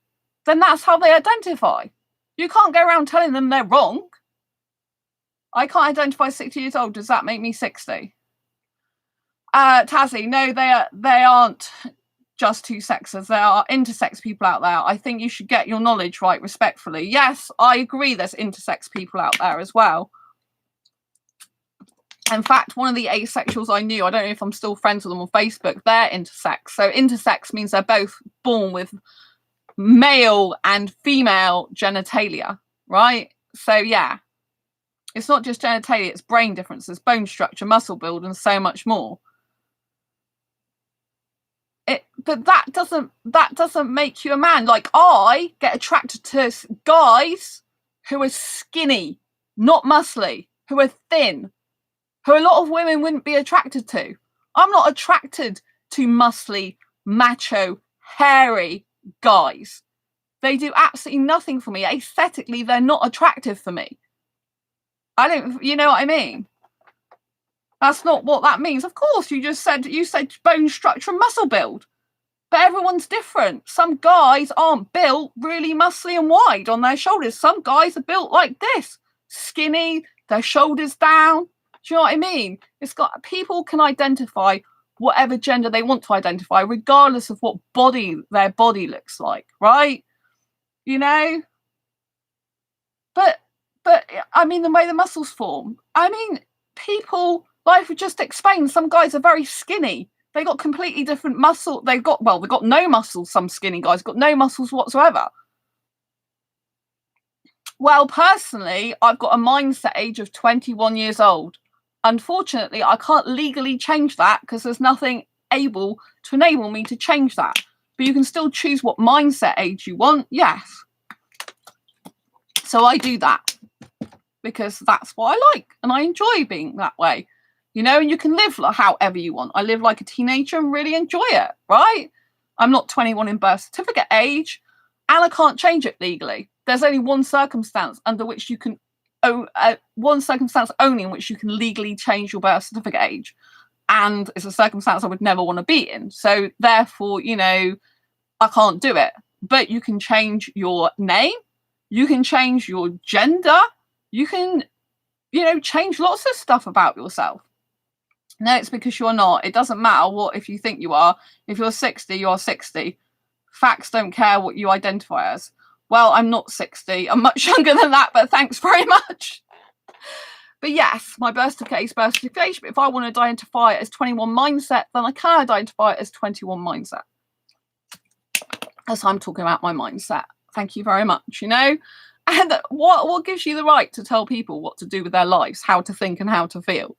then that's how they identify. You can't go around telling them they're wrong. I can't identify 60 years old. Does that make me 60? Tazzy, no, they aren't just two sexes. There are intersex people out there. I think you should get your knowledge right, respectfully. Yes, I agree there's intersex people out there as well. In fact, one of the asexuals I knew, I don't know if I'm still friends with them on Facebook, they're intersex. So intersex means they're both born with male and female genitalia, right? So yeah, it's not just genitalia, it's brain differences, bone structure, muscle build, and so much more. But that doesn't make you a man. Like, I get attracted to guys who are skinny, not muscly, who are thin, who a lot of women wouldn't be attracted to. I'm not attracted to muscly, macho, hairy guys. They do absolutely nothing for me. Aesthetically, they're not attractive for me. I don't, you know what I mean? That's not what that means. Of course, you said bone structure and muscle build. But everyone's different. Some guys aren't built really muscly and wide on their shoulders. Some guys are built like this, skinny, their shoulders down. Do you know what I mean? It's got, people can identify whatever gender they want to identify, regardless of what their body looks like, right? You know? But I mean, the way the muscles form. I mean, people, like we just explained, some guys are very skinny. They got completely different muscle. They've got no muscles. Some skinny guys got no muscles whatsoever. Well, personally, I've got a mindset age of 21 years old. Unfortunately, I can't legally change that because there's nothing able to enable me to change that. But you can still choose what mindset age you want. Yes. So I do that because that's what I like and I enjoy being that way. You know, and you can live however you want. I live like a teenager and really enjoy it, right? I'm not 21 in birth certificate age and I can't change it legally. There's only one circumstance under which you can, one circumstance only in which you can legally change your birth certificate age. And it's a circumstance I would never want to be in. So therefore, you know, I can't do it. But you can change your name. You can change your gender. You can, you know, change lots of stuff about yourself. No, it's because you're not. It doesn't matter what if you think you are. If you're 60, you're 60. Facts don't care what you identify as. Well, I'm not 60. I'm much younger than that, but thanks very much. But yes, my birth certificate is birth certificate. But if I want to identify it as 21 mindset, then I can identify it as 21 mindset. As I'm talking about my mindset. Thank you very much, you know. And what gives you the right to tell people what to do with their lives, how to think and how to feel?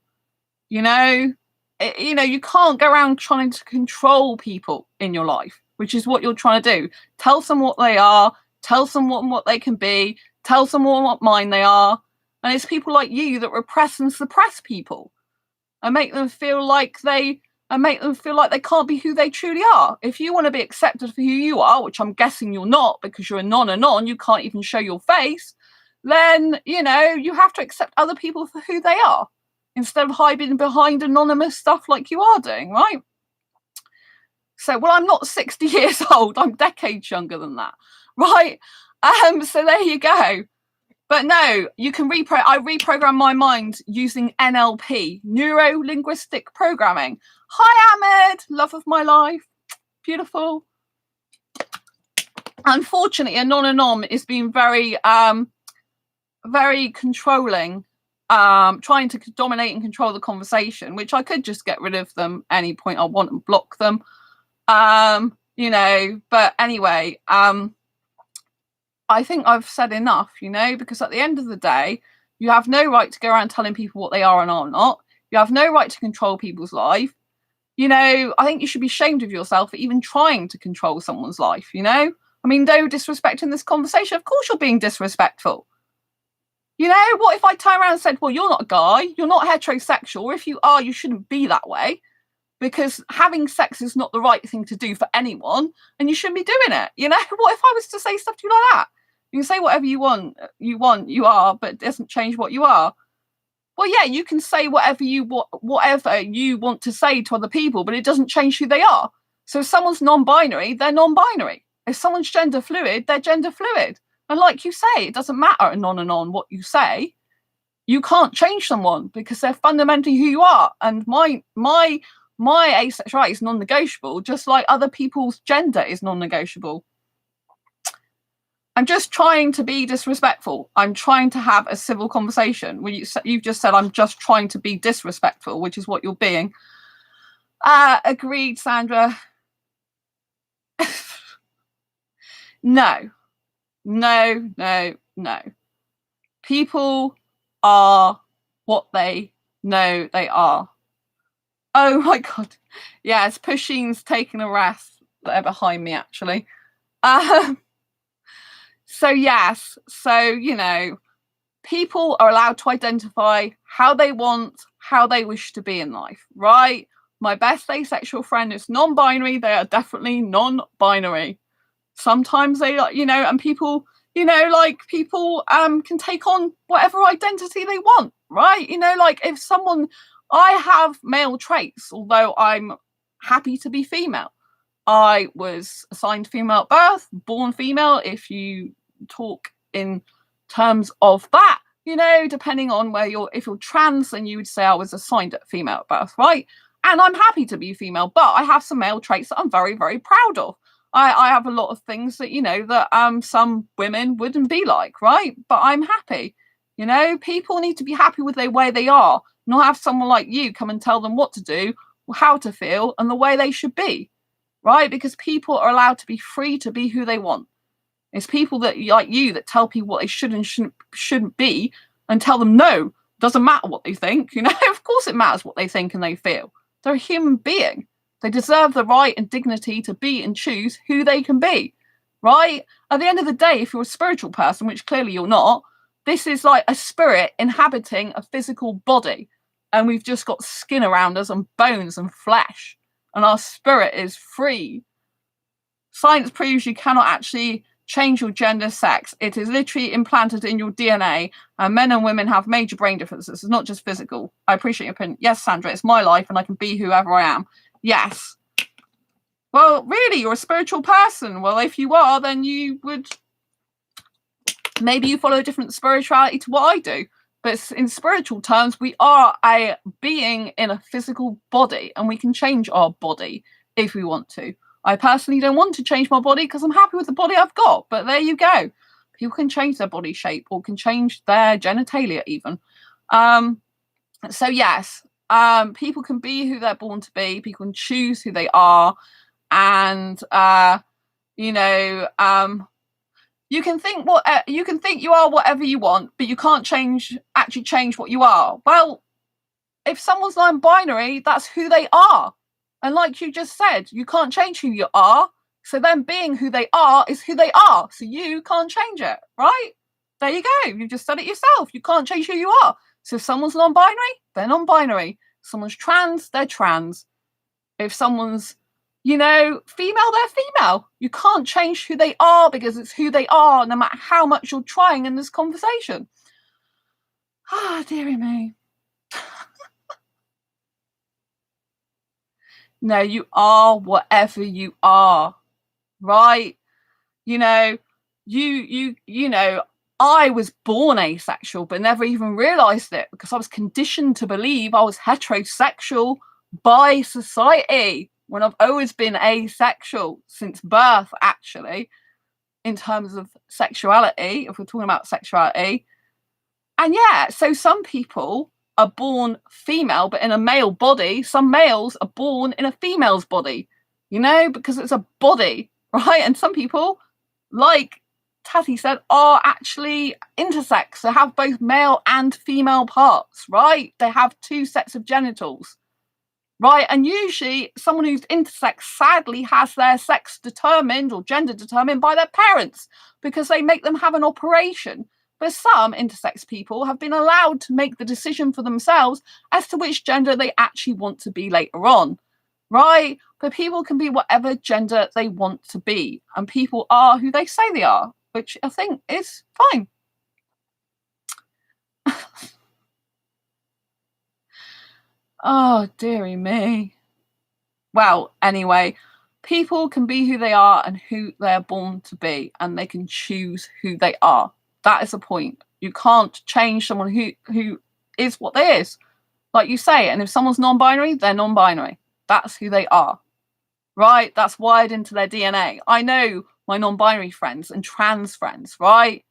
You know, you can't go around trying to control people in your life, which is what you're trying to do. Tell them what they are, tell someone what they can be, tell someone what mind they are. And it's people like you that repress and suppress people and make them feel like they can't be who they truly are. If you want to be accepted for who you are, which I'm guessing you're not because you're a non, you can't even show your face, then, you know, you have to accept other people for who they are instead of hiding behind anonymous stuff like you are doing, right? So, well, I'm not 60 years old. I'm decades younger than that, right? So there you go. But no, you can I reprogram my mind using NLP, neuro-linguistic programming. Hi, Ahmed, love of my life. Beautiful. Unfortunately, a non-anom is being very, very controlling, trying to dominate and control the conversation, which I could just get rid of them any point I want and block them. You know, but anyway, I think I've said enough, you know, because at the end of the day, you have no right to go around telling people what they are and are not. You have no right to control people's life. You know, I think you should be ashamed of yourself for even trying to control someone's life, you know? I mean, no disrespect in this conversation. Of course you're being disrespectful. You know, what if I turn around and said, well, you're not a guy, you're not heterosexual, or if you are, you shouldn't be that way, because having sex is not the right thing to do for anyone, and you shouldn't be doing it. You know, what if I was to say stuff to you like that? You can say whatever you want, you are, but it doesn't change what you are. Well, yeah, you can say whatever you want to say to other people, but it doesn't change who they are. So if someone's non-binary, they're non-binary. If someone's gender fluid, they're gender fluid. And like you say, it doesn't matter non what you say. You can't change someone because they're fundamentally who you are. And my asexuality is non-negotiable, just like other people's gender is non-negotiable. I'm just trying to be disrespectful. I'm trying to have a civil conversation. When you've just said I'm just trying to be disrespectful, which is what you're being. Agreed, Sandra. No. People are what they know they are. Oh my God. Yeah, it's Pusheen's taking a rest. They're behind me, actually. So yes, so, you know, people are allowed to identify how they want, how they wish to be in life, right? My best asexual friend is non-binary. They are definitely non-binary. Sometimes they, you know, and people, you know, like people can take on whatever identity they want, right? You know, like if someone, I have male traits, although I'm happy to be female. I was assigned female at birth, born female, if you talk in terms of that, you know, depending on where if you're trans, then you would say I was assigned at female at birth, right? And I'm happy to be female, but I have some male traits that I'm very, very proud of. I have a lot of things that, you know, that some women wouldn't be like, right? But I'm happy. You know, people need to be happy with the way they are, not have someone like you come and tell them what to do, how to feel, and the way they should be, right? Because people are allowed to be free to be who they want. It's people that like you that tell people what they should and shouldn't be, and tell them no, doesn't matter what they think. You know, of course it matters what they think and they feel. They're a human being. They deserve the right and dignity to be and choose who they can be, right? At the end of the day, if you're a spiritual person, which clearly you're not, this is like a spirit inhabiting a physical body. And we've just got skin around us and bones and flesh. And our spirit is free. Science proves you cannot actually change your gender, sex. It is literally implanted in your DNA. And men and women have major brain differences. It's not just physical. I appreciate your opinion. Yes, Sandra, it's my life and I can be whoever I am. Yes. Well, really, you're a spiritual person. Well, if you are, then you would... Maybe you follow a different spirituality to what I do. But in spiritual terms, we are a being in a physical body, and we can change our body if we want to. I personally don't want to change my body because I'm happy with the body I've got. But there you go. People can change their body shape or can change their genitalia even. So yes, people can be who they're born to be. People can choose who they are. And, you know... You can think you are whatever you want, but you can't actually change what you are. Well, if someone's non-binary, that's who they are. And like you just said, you can't change who you are. So them being who they are is who they are. So you can't change it, right? There you go. You just said it yourself. You can't change who you are. So if someone's non-binary, they're non-binary. If someone's trans, they're trans. If someone's, you know, female, they're female. You can't change who they are because it's who they are, no matter how much you're trying in this conversation. Ah, dearie me. No, you are whatever you are, right? You know, you know, I was born asexual, but never even realized it because I was conditioned to believe I was heterosexual by society, when I've always been asexual since birth, actually, in terms of sexuality, if we're talking about sexuality. And yeah, so some people are born female, but in a male body. Some males are born in a female's body, you know, because it's a body, right? And some people, like Tati said, are actually intersex. They have both male and female parts, right? They have two sets of genitals. Right, and usually someone who's intersex sadly has their sex determined or gender determined by their parents because they make them have an operation. But some intersex people have been allowed to make the decision for themselves as to which gender they actually want to be later on. Right, but people can be whatever gender they want to be, and people are who they say they are, which I think is fine. Oh, dearie me. Well, anyway, people can be who they are and who they're born to be, and they can choose who they are. That is the point. You can't change someone who is what they is, like you say. And if someone's non-binary, they're non-binary. That's who they are, right? That's wired into their DNA. I know my non-binary friends and trans friends, right?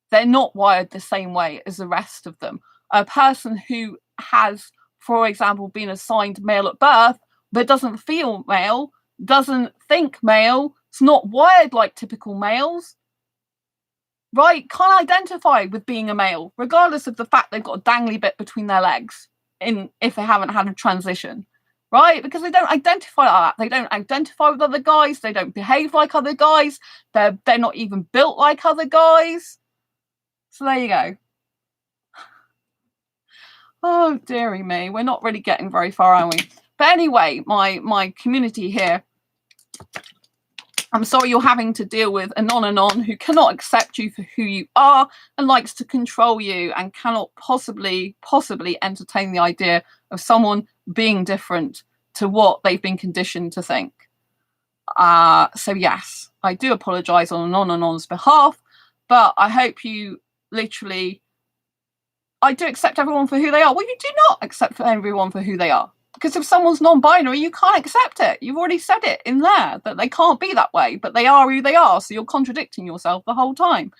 They're not wired the same way as the rest of them. A person who has, for example, been assigned male at birth, but doesn't feel male, doesn't think male, it's not wired like typical males, right? Can't identify with being a male, regardless of the fact they've got a dangly bit between their legs if they haven't had a transition, right? Because they don't identify like that. They don't identify with other guys. They don't behave like other guys. They're not even built like other guys. So there you go. Oh, dearie me. We're not really getting very far, are we? But anyway, my community here, I'm sorry you're having to deal with a non-anon who cannot accept you for who you are and likes to control you and cannot possibly entertain the idea of someone being different to what they've been conditioned to think. So yes, I do apologise on Anon's behalf, but I hope you literally, I do accept everyone for who they are. Well, you do not accept everyone for who they are. Because if someone's non-binary, you can't accept it. You've already said it in there that they can't be that way, but they are who they are. So you're contradicting yourself the whole time.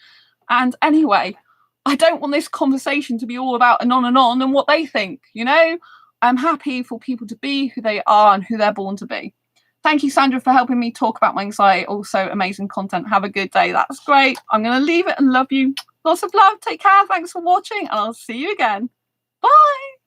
And anyway, I don't want this conversation to be all about Anon and what they think, you know? I'm happy for people to be who they are and who they're born to be. Thank you, Sandra, for helping me talk about my anxiety. Also, amazing content. Have a good day. That's great. I'm going to leave it and love you. Lots of love. Take care. Thanks for watching, and I'll see you again. Bye.